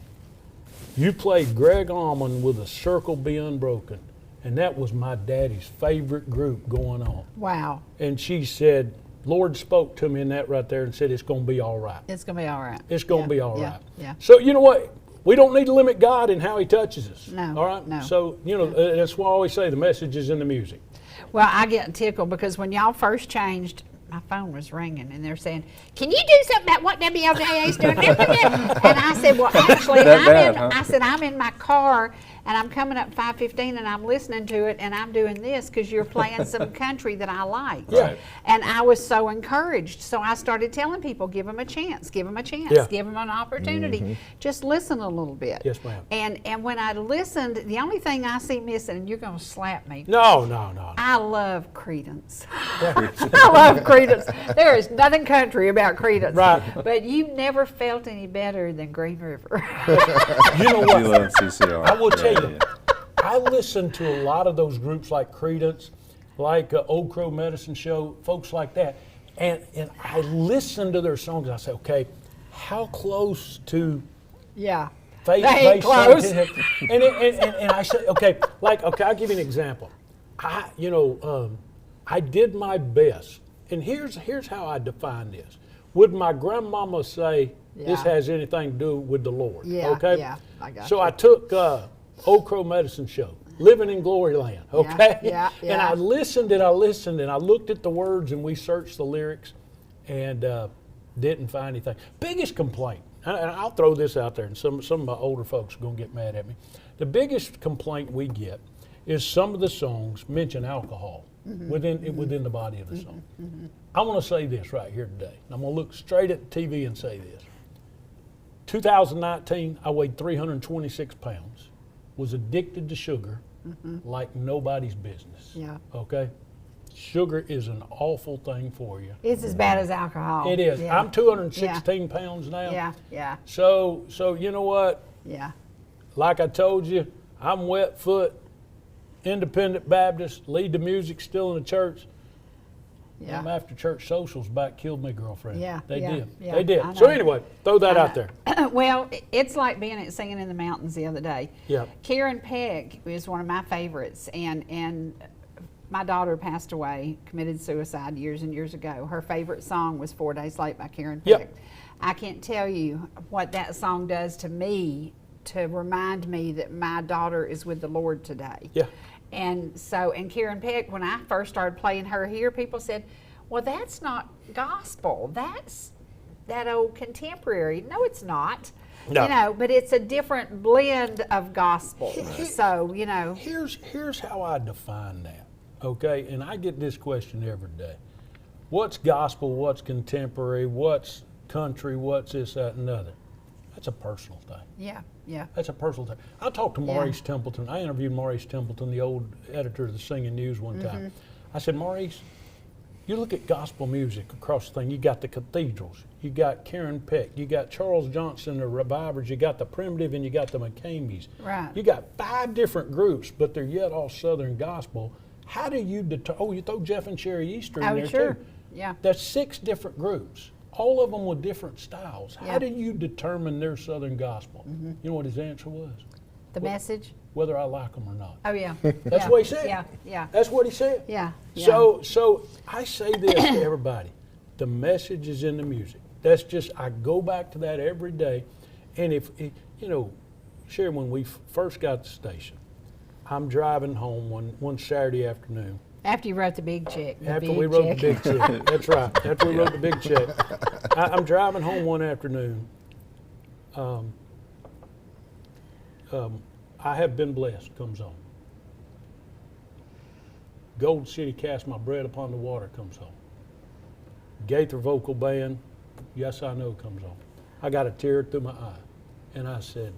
you played Greg Allman with A Circle Be Unbroken. And that was my daddy's favorite group going on. Wow. And she said, Lord spoke to me in that right there and said, it's going to be all right. It's going to be all right. It's going to Yeah. be all Yeah. right. Yeah. So you know what? We don't need to limit God in how he touches us. No, All right? no. So, you know, that's why I always say the message is in the music. Well, I get tickled because when y'all first changed, my phone was ringing and they're saying, can you do something about what WLJA is doing? And I said, well, actually, I'm in my car and I'm coming up 5:15 and I'm listening to it and I'm doing this because you're playing some country that I like. Right. And I was so encouraged. So I started telling people, give them a chance, give them a chance, Yeah. give them an opportunity. Just listen a little bit. Yes, ma'am. And when I listened, the only thing I see missing, and you're going to slap me, No. I love Credence. I love Credence. There is nothing country about Credence. Right. But you never felt any better than Green River. You know You what? love CCR. I will tell you, Yeah. I listen to a lot of those groups like Credence, like Old Crow Medicine Show, folks like that. And I listen to their songs. I say, okay, how close to Yeah. faith They ain't based close. scientific? And I say, okay, I'll give you an example. I did my best. And here's how I define this. Would my grandmama say this Yeah. has anything to do with the Lord? Yeah, Okay. yeah, I got So you. I took Old Crow Medicine Show, Living in Glory Land. Okay. yeah, And yeah. I listened and I looked at the words and we searched the lyrics and didn't find anything. Biggest complaint, and I'll throw this out there, and some of my older folks are going to get mad at me. The biggest complaint we get is some of the songs mention alcohol within the body of the song. I want to say this right here today. I'm going to look straight at the TV and say this. 2019, I weighed 326 pounds, was addicted to sugar like nobody's business. Yeah. Okay? Sugar is an awful thing for you. It's as bad as alcohol. It is. Yeah. I'm 216 pounds now. Yeah. So you know what? Yeah. Like I told you, I'm wet foot, independent Baptist, lead the music still in the church. Yeah. Them after church socials about killed my girlfriend. Yeah, They yeah, did. yeah, They did. I So know. anyway, throw that I out know. there. Well, it's like being at Singing in the Mountains the other day. Yeah. Karen Pegg is one of my favorites, and my daughter passed away, committed suicide years and years ago. Her favorite song was 4 Days Late by Karen Pegg. Yep. I can't tell you what that song does to me to remind me that my daughter is with the Lord today. Yeah. And Karen Pegg, when I first started playing her here, people said, well, that's not gospel. That's that old contemporary. No, it's not. No. You know, but it's a different blend of gospel. So, you know. Here's how I define that, okay? And I get this question every day. What's gospel, what's contemporary, what's country, what's this, that, and the other? That's a personal thing. Yeah. Yeah. That's a personal thing. I talked to Maurice Templeton. I interviewed Maurice Templeton, the old editor of the Singing News, one time. I said, Maurice, you look at gospel music across the thing. You got the Cathedrals, you got Karen Peck, you got Charles Johnson, the Revivers, you got the Primitive, and you got the McCameys. Right. You got 5 different groups, but they're yet all Southern gospel. How do you you throw Jeff and Sherry Easter in there sure. too. Yeah. There's 6 different groups, all of them with different styles. Yeah. How do you determine their Southern gospel? You know what his answer was? The message? Whether I like them or not. Oh, yeah. That's what he said. Yeah, yeah. That's what he said. Yeah. So I say this to everybody. The message is in the music. That's just, I go back to that every day. And if Sherry, when we first got the station, I'm driving home one Saturday afternoon. After you wrote the big check. After we wrote the big check. That's right. After we wrote the big check. I'm driving home one afternoon. I Have Been Blessed comes on. Gold City Cast My Bread Upon the Water comes on. Gaither Vocal Band, Yes I Know comes on. I got a tear through my eye. And I said,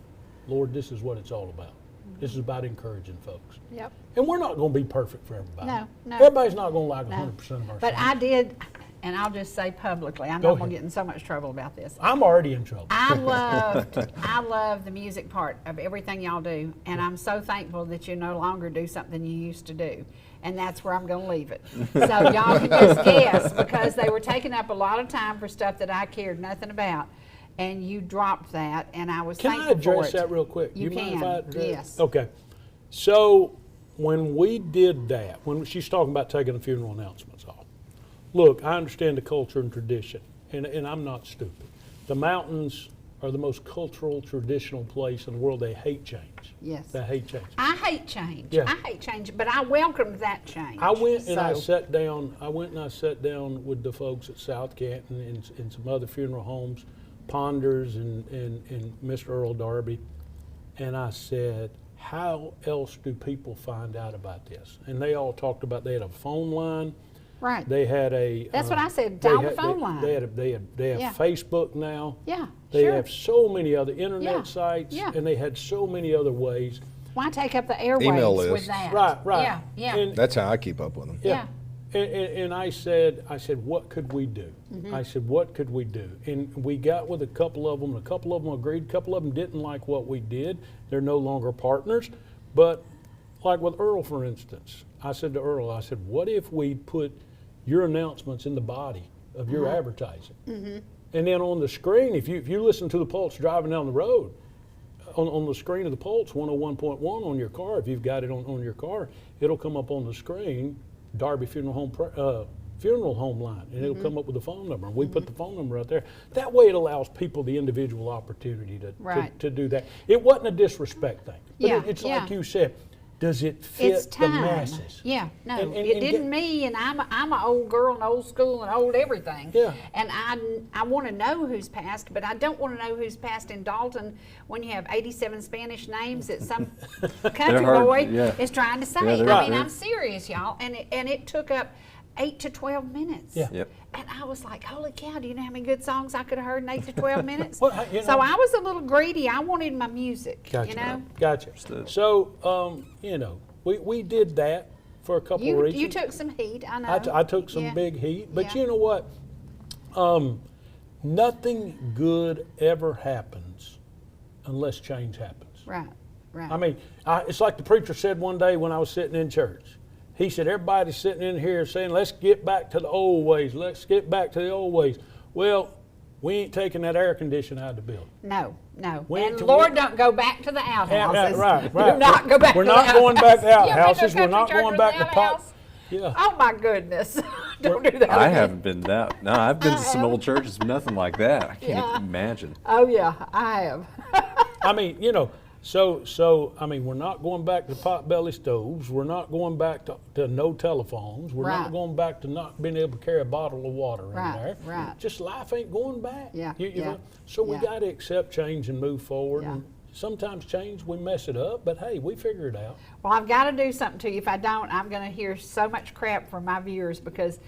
Lord, this is what it's all about. This is about encouraging folks. Yep. And we're not going to be perfect for everybody. No. Everybody's not going to like No. 100% of our But songs. I did, and I'll just say publicly, I Go know I'm going ahead. to get in so much trouble about this. I'm already in trouble. I love the music part of everything y'all do, and I'm so thankful that you no longer do something you used to do, and that's where I'm going to leave it. So y'all can just guess, because they were taking up a lot of time for stuff that I cared nothing about, and you dropped that, and I was Can thankful I address for it. that real quick? You mind can, if I address? yes. Okay. So when we did that, when she's talking about taking the funeral announcements off, look, I understand the culture and tradition, and I'm not stupid. The mountains are the most cultural, traditional place in the world. They hate change. Yes. They hate change. I hate change. Yeah. I hate change, but I welcomed that change. I went and I So- sat down. I went and I sat down with the folks at South Canton and some other funeral homes, Ponders and Mr. Earl Darby, and I said, how else do people find out about this? And they all talked about, they had a phone line. Right. They had a. That's what I said, they dial the had- phone line. They have Yeah. Facebook now. Yeah, They sure. have so many other internet Yeah, sites, yeah. and they had so many other ways. Why take up the airwaves Email with lists. that? Right. Yeah, yeah. And- That's how I keep up with them. Yeah. And I said, what could we do? Mm-hmm. I said, what could we do? And we got with a couple of them. A couple of them agreed. A couple of them didn't like what we did. They're no longer partners. But like with Earl, for instance, I said to Earl, I said, what if we put your announcements in the body of your Uh-huh. advertising? Mm-hmm. And then on the screen, if you listen to the Pulse driving down the road, on the screen of the Pulse 101.1 on your car, if you've got it on your car, it'll come up on the screen, Darby Funeral Home line, and it'll come up with the phone number. And we put the phone number out there. That way it allows people the individual opportunity Right. to do that. It wasn't a disrespect thing. But Yeah, it's yeah. like you said, does it fit It's the time. masses? Yeah, no, And it didn't get- me, and I'm an old girl and old school and old everything. Yeah. And I want to know who's passed, but I don't want to know who's passed in Dalton when you have 87 Spanish names that some country hard, boy yeah. is trying to say. Yeah, they're I mean, right. I'm serious, y'all, and it took up 8 to 12 minutes. Yeah. Yep. And I was like, holy cow, do you know how many good songs I could have heard in 8 to 12 minutes? Well, you So know- I was a little greedy. I wanted my music, Gotcha. you know? Gotcha. Understood. So, we did that for a couple of reasons. You took some heat, I know. I took some Yeah. big heat, but Yeah. you know what? Nothing good ever happens unless change happens. Right, right. I mean, it's like the preacher said one day when I was sitting in church. He said, everybody's sitting in here saying, let's get back to the old ways. Let's get back to the old ways. Well, we ain't taking that air conditioner out of the building. No. We- And Lord, don't go back to the outhouses. Right. Do not go back We're to the not going back to outhouse. You ever been outhouses. a We're not country going church back with to an pop. outhouse? Yeah. Oh my goodness. Don't do that. I again. haven't been that. No, I've been to some old churches, nothing like that. I can't Yeah. imagine. Oh yeah, I have. I mean, so I mean, we're not going back to potbelly stoves. We're not going back to no telephones. We're Right. not going back to not being able to carry a bottle of water Right, in there. right. Just life ain't going back. Yeah, You yeah, know? So we yeah. got to accept change and move forward. Yeah. And sometimes change, we mess it up, but hey, we figure it out. Well, I've got to do something to you. If I don't, I'm going to hear so much crap from my viewers, because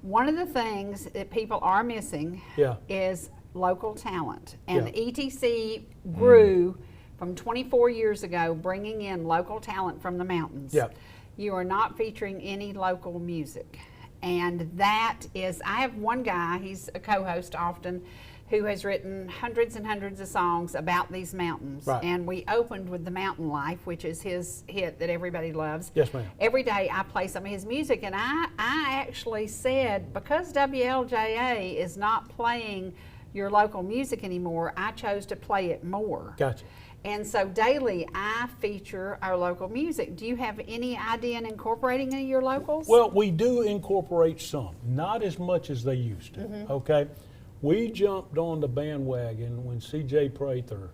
one of the things that people are missing Yeah. is local talent. And Yeah. ETC grew from 24 years ago, bringing in local talent from the mountains. Yeah. You are not featuring any local music. And that is, I have one guy, he's a co-host often, who has written hundreds and hundreds of songs about these mountains. Right. And we opened with The Mountain Life, which is his hit that everybody loves. Yes, ma'am. Every day I play some of his music, and I actually said, because WLJA is not playing your local music anymore, I chose to play it more. Gotcha. And so daily I feature our local music. Do you have any idea in incorporating any of your locals? Well, we do incorporate some, not as much as they used to, okay? We jumped on the bandwagon when C.J. Prather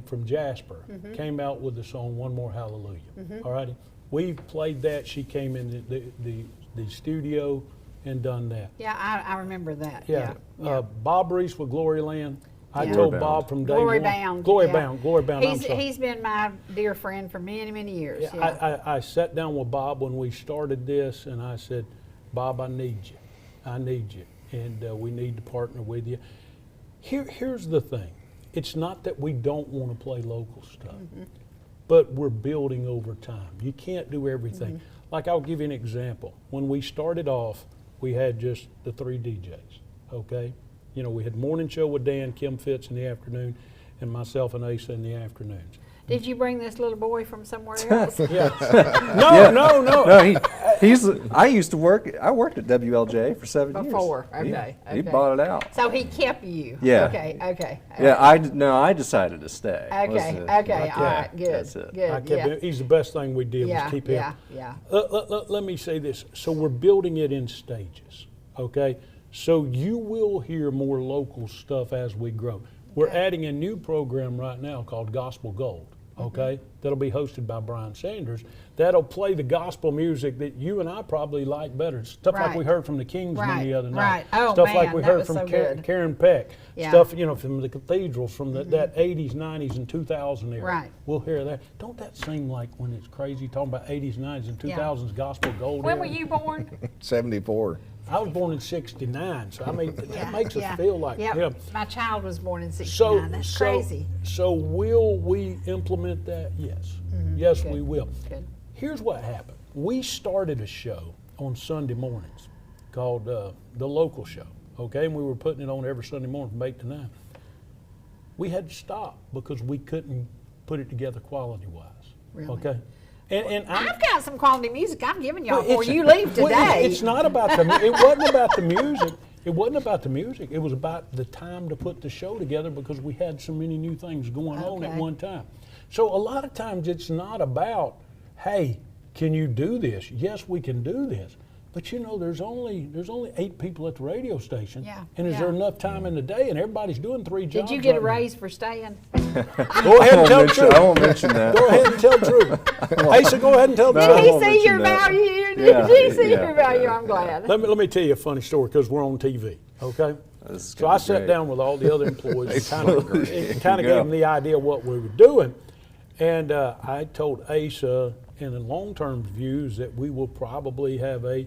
from Jasper came out with the song One More Hallelujah, all righty? We played that. She came in the studio and done that. Yeah, I remember that. Yeah. Yeah. Bob Reese with Glory Land. I Yeah. told Glory Bob Bound. from day Glory one. Bound. Glory yeah. Bound. Glory Bound. I'm sorry. He's been my dear friend for many, many years. Yeah. I sat down with Bob when we started this, and I said, Bob, I need you. I need you. And we need to partner with you. Here's the thing. It's not that we don't want to play local stuff, but we're building over time. You can't do everything. Like, I'll give you an example. When we started off, we had just the 3 DJs, okay? You know, we had morning show with Dan, Kim Fitz in the afternoon, and myself and Asa in the afternoons. Did you bring this little boy from somewhere else? Yeah. No. No, I used to work. I worked at WLJ for 7 years. Before, okay. He bought it out. So he kept you. Yeah. Okay. Yeah, I decided to stay. Okay. All right. Good. That's it. Good. I kept him. He's the best thing we did was keep him. Yeah. Let me say this. So we're building it in stages, okay? So you will hear more local stuff as we grow. We're adding a new program right now called Gospel Gold, okay? That'll be hosted by Brian Sanders. That'll play the gospel music that you and I probably like better. Stuff like we heard from the Kingsmen the other night. Oh, stuff man, like we that heard was from so good. Karen Peck. Yeah. Stuff, you know, from the cathedrals, from that 80s, 90s, and 2000 era. Right. We'll hear that. Don't that seem like when it's crazy talking about 80s, 90s, and 2000s Gospel Gold When era? were you born? 74. I was born in '69, so I mean that makes us feel like him. My child was born in '69. That's crazy. So will we implement that? Yes. Yes, we will. Good. Here's what happened. We started a show on Sunday mornings called The Local Show, okay? And we were putting it on every Sunday morning from 8 to 9. We had to stop because we couldn't put it together quality-wise, Really? okay? And I've got some quality music I'm giving y'all Well, before it's- you leave well, today. it's not about the. It wasn't about the music. It wasn't about the music. It was about the time to put the show together because we had so many new things going on at Okay. one time. So a lot of times it's not about, hey, can you do this? Yes, we can do this. But you know, there's only 8 people at the radio station. Yeah, And is there enough time in the day? And everybody's doing 3 jobs. Did you get a right now. raise for staying? Go ahead and tell the truth. I won't mention that. Go ahead and tell the truth. Asa, go ahead and tell the No, truth. I Did he won't see mention your that. value? Yeah, Did he see yeah, your value? yeah, I'm glad. Let me tell you a funny story because we're on TV, okay? This is So gonna I be sat great. down with all the other employees and kind of go. gave them the idea of what we were doing. And I told Asa in the long-term views that we will probably have a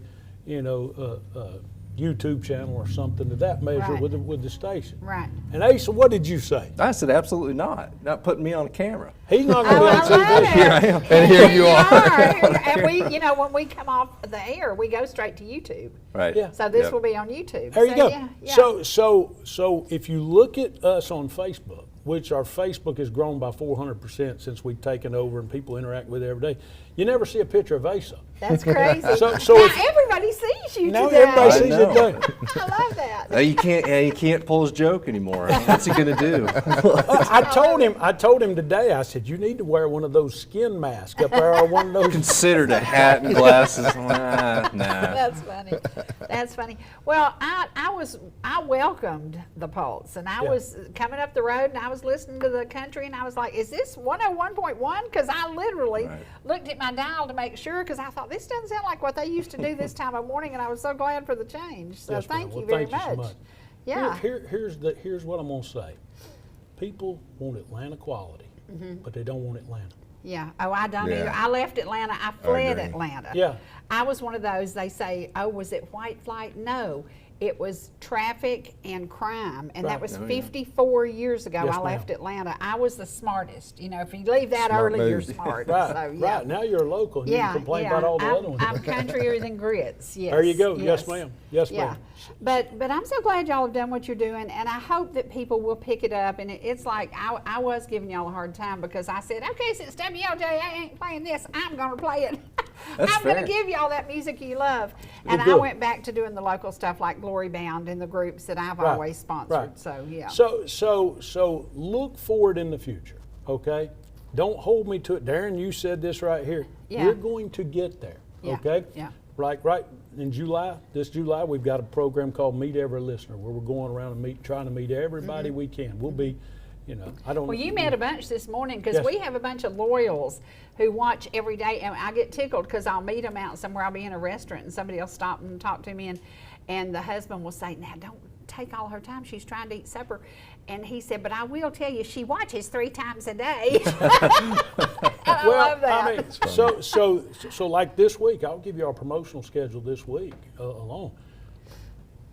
YouTube channel or something to that measure Right. with the station. Right. And Asa, what did you say? I said absolutely not. Not putting me on camera. He's not going to Oh, be I on TV. love it. Here I am. And here you are. And we, when we come off the air, we go straight to YouTube. Right. Yeah. So this Yep. will be on YouTube. There you go. Yeah. So if you look at us on Facebook, which our Facebook has grown by 400% since we've taken over and people interact with it every day, you never see a picture of Asa. That's crazy. So now if- everybody sees you Now today. everybody I sees know. it done. I love that. You can't pull his joke anymore. What's he gonna do? I told him today, I said, you need to wear one of those skin masks up there or one of those. Considered a hat and glasses. Nah. That's funny. That's funny. Well, I welcomed the Pulse, and I was coming up the road, and I was listening to the country, and I was like, is this 101.1? Because I literally looked at my dial to make sure, because I thought, this doesn't sound like what they used to do this time of morning, and I was so glad for the change. So Yes, ma'am. thank Well, you very thank you so much. much. Yeah. Here's what I'm going to say. People want Atlanta quality, but they don't want Atlanta. Yeah. Oh, I don't Yeah. either. I left Atlanta. I fled agree. Atlanta. Yeah. I was one of those, they say, oh, was it white flight? No. it was traffic and crime, and Right. that was Oh, yeah. 54 years ago. Yes, I ma'am. left Atlanta. I was the smartest. You know, if you leave that Smart early, you're move. smart. Right, So, yeah. right. Now you're a local. And you can complain about all the I'm, other ones. I'm countryer than grits. Yes. There you go. Yes, ma'am. Yes, Yeah. ma'am. But I'm so glad y'all have done what you're doing, and I hope that people will pick it up. And it's like I was giving y'all a hard time because I said, okay, since WLJ ain't playing this, I'm going to play it. That's I'm going fair. to give y'all that music you love. And I good. went back to doing the local stuff like Glory Bound and the groups that I've Right, always sponsored. right. So yeah. So look forward in the future, okay? Don't hold me to it. Darren, you said this right here. Yeah. We're going to get there, Yeah, okay? yeah. Like right in July, this July, we've got a program called Meet Every Listener where we're going around and trying to meet everybody we can. We'll be, you know, I don't Well, you met a bunch this morning because Yes. we have a bunch of loyals who watch every day, and I get tickled because I'll meet them out somewhere. I'll be in a restaurant and somebody will stop and talk to me, and the husband will say, "Now don't take all her time. She's trying to eat supper," and he said, "But I will tell you, she watches 3 times a day." And I love that. I mean, so like this week, I'll give you our promotional schedule this week alone.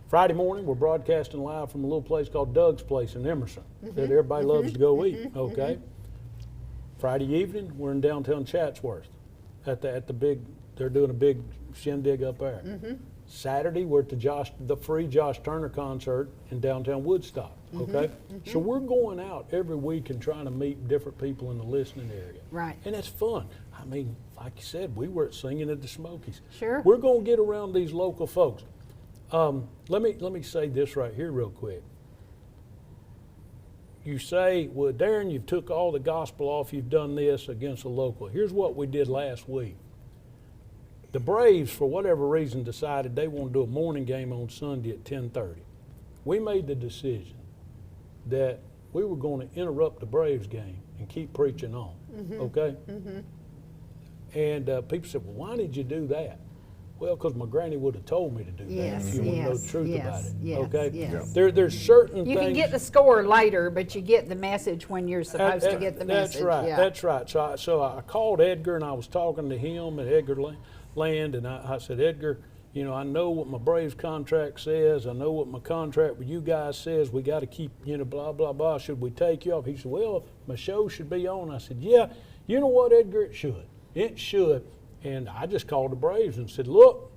Friday morning, we're broadcasting live from a little place called Doug's Place in Emerson that everybody loves to go eat. Okay. Friday evening, we're in downtown Chatsworth at the big. They're doing a big shindig up there. Saturday, we're at the free Josh Turner concert in downtown Woodstock. Okay, so we're going out every week and trying to meet different people in the listening area. Right. And it's fun. I mean, like you said, we were singing at the Smokies. Sure. We're going to get around these local folks. Let me say this right here real quick. You say, well, Darren, you've took all the gospel off, you've done this against a local. Here's what we did last week. The Braves, for whatever reason, decided they want to do a morning game on Sunday at 10:30. We made the decision that we were going to interrupt the Braves game and keep preaching on, okay? And people said, well, why did you do that? Well, because my granny would have told me to do that if you want to know the truth about it, yes, okay? yes. There's certain You things. can get the score later, but you get the message when you're supposed to get the message. That's right. Yeah. That's right. So I called Edgar and I was talking to him at Edgar Land, and I said, Edgar, you know, I know what my Braves contract says. I know what my contract with you guys says. We got to keep, you know, blah, blah, blah. Should we take you off? He said, well, my show should be on. I said, yeah, you know what, Edgar, it should. It should. And I just called the Braves and said, look,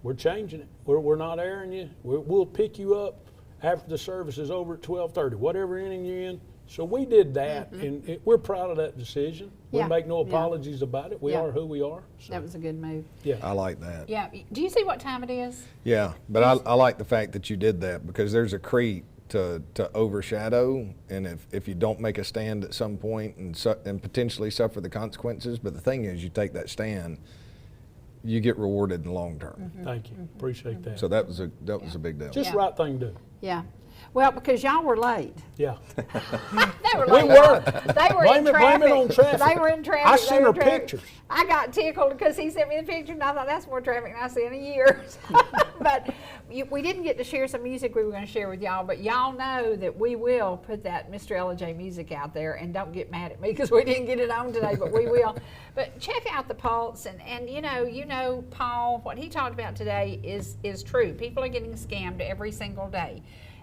we're changing it. We're not airing you. We'll pick you up after the service is over at 12:30, whatever inning you're in. So we did that, and we're proud of that decision. We Yeah, make no yeah. apologies about it. We Yeah. are who we are. So, That was a good move. yeah. I like that. Yeah. Do you see what time it is? Yeah, but I like the fact that you did that because there's a creep to overshadow, and if you don't make a stand at some point and potentially suffer the consequences, but the thing is, you take that stand, you get rewarded in the long term. Thank you. Appreciate that. So that was a big deal. Just Yeah. the right thing to do. Yeah. Well, because y'all were late. Yeah. They were We late. were. They were Blame in it traffic. on traffic. They were in traffic. I They sent were her in traffic. pictures. I got tickled because he sent me the picture, and I thought that's more traffic than I see in a year. But we didn't get to share some music we were going to share with y'all, but y'all know that we will put that Mr. Ellijay music out there, and don't get mad at me because we didn't get it on today, but we will. But check out the Pulse, and you know, Paul, what he talked about today is true. People are getting scammed every single day.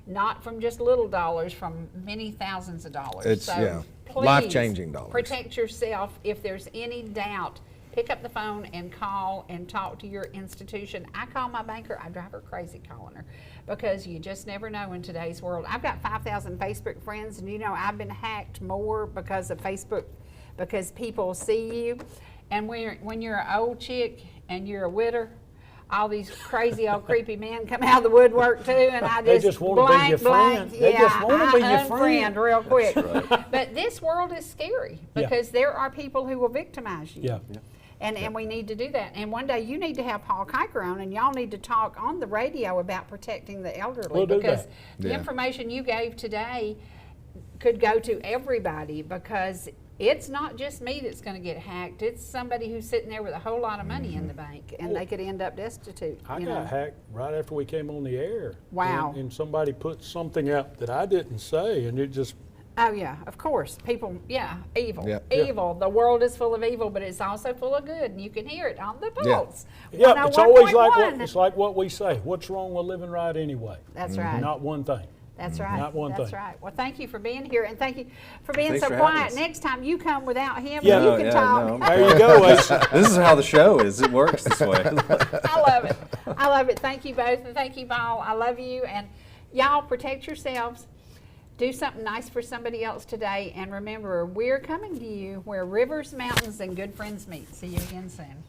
Not from just little dollars, from many thousands of dollars. It's, so yeah, please life-changing dollars. Protect yourself. If there's any doubt, pick up the phone and call and talk to your institution. I call my banker. I drive her crazy calling her because you just never know in today's world. I've got 5,000 Facebook friends, and you know I've been hacked more because of Facebook, because people see you. And when you're an old chick and you're a widder, all these crazy old creepy men come out of the woodwork too, and I They just just wanna be your friend. They Yeah, just wanna be your I friend. unfriend real quick. But this world is scary because there are people who will victimize you. Yeah. And we need to do that. And one day you need to have Paul Kiker on, and y'all need to talk on the radio about protecting the elderly, We'll do because that. the Yeah. information you gave today could go to everybody, because it's not just me that's going to get hacked. It's somebody who's sitting there with a whole lot of money in the bank, and they could end up destitute. I you got know. hacked right after we came on the air. Wow. And somebody put something out that I didn't say, and it just Oh yeah, of course. People, yeah, evil, Yeah. evil. The world is full of evil, but it's also full of good, and you can hear it on the Yeah. pulse. Yeah, it's always like 101.1. it's like what we say. What's wrong with living right anyway? That's right. Not one thing. That's right. Not one That's thing. right. Well, thank you for being here, and thank you for being Thanks so for having quiet. us. Next time you come without him, Yeah. you Oh, can yeah, talk. no. There you go. Ace. This is how the show is. It works this way. I love it. I love it. Thank you both, and thank you, Paul. I love you, and y'all protect yourselves. Do something nice for somebody else today, and remember, we're coming to you where rivers, mountains, and good friends meet. See you again soon.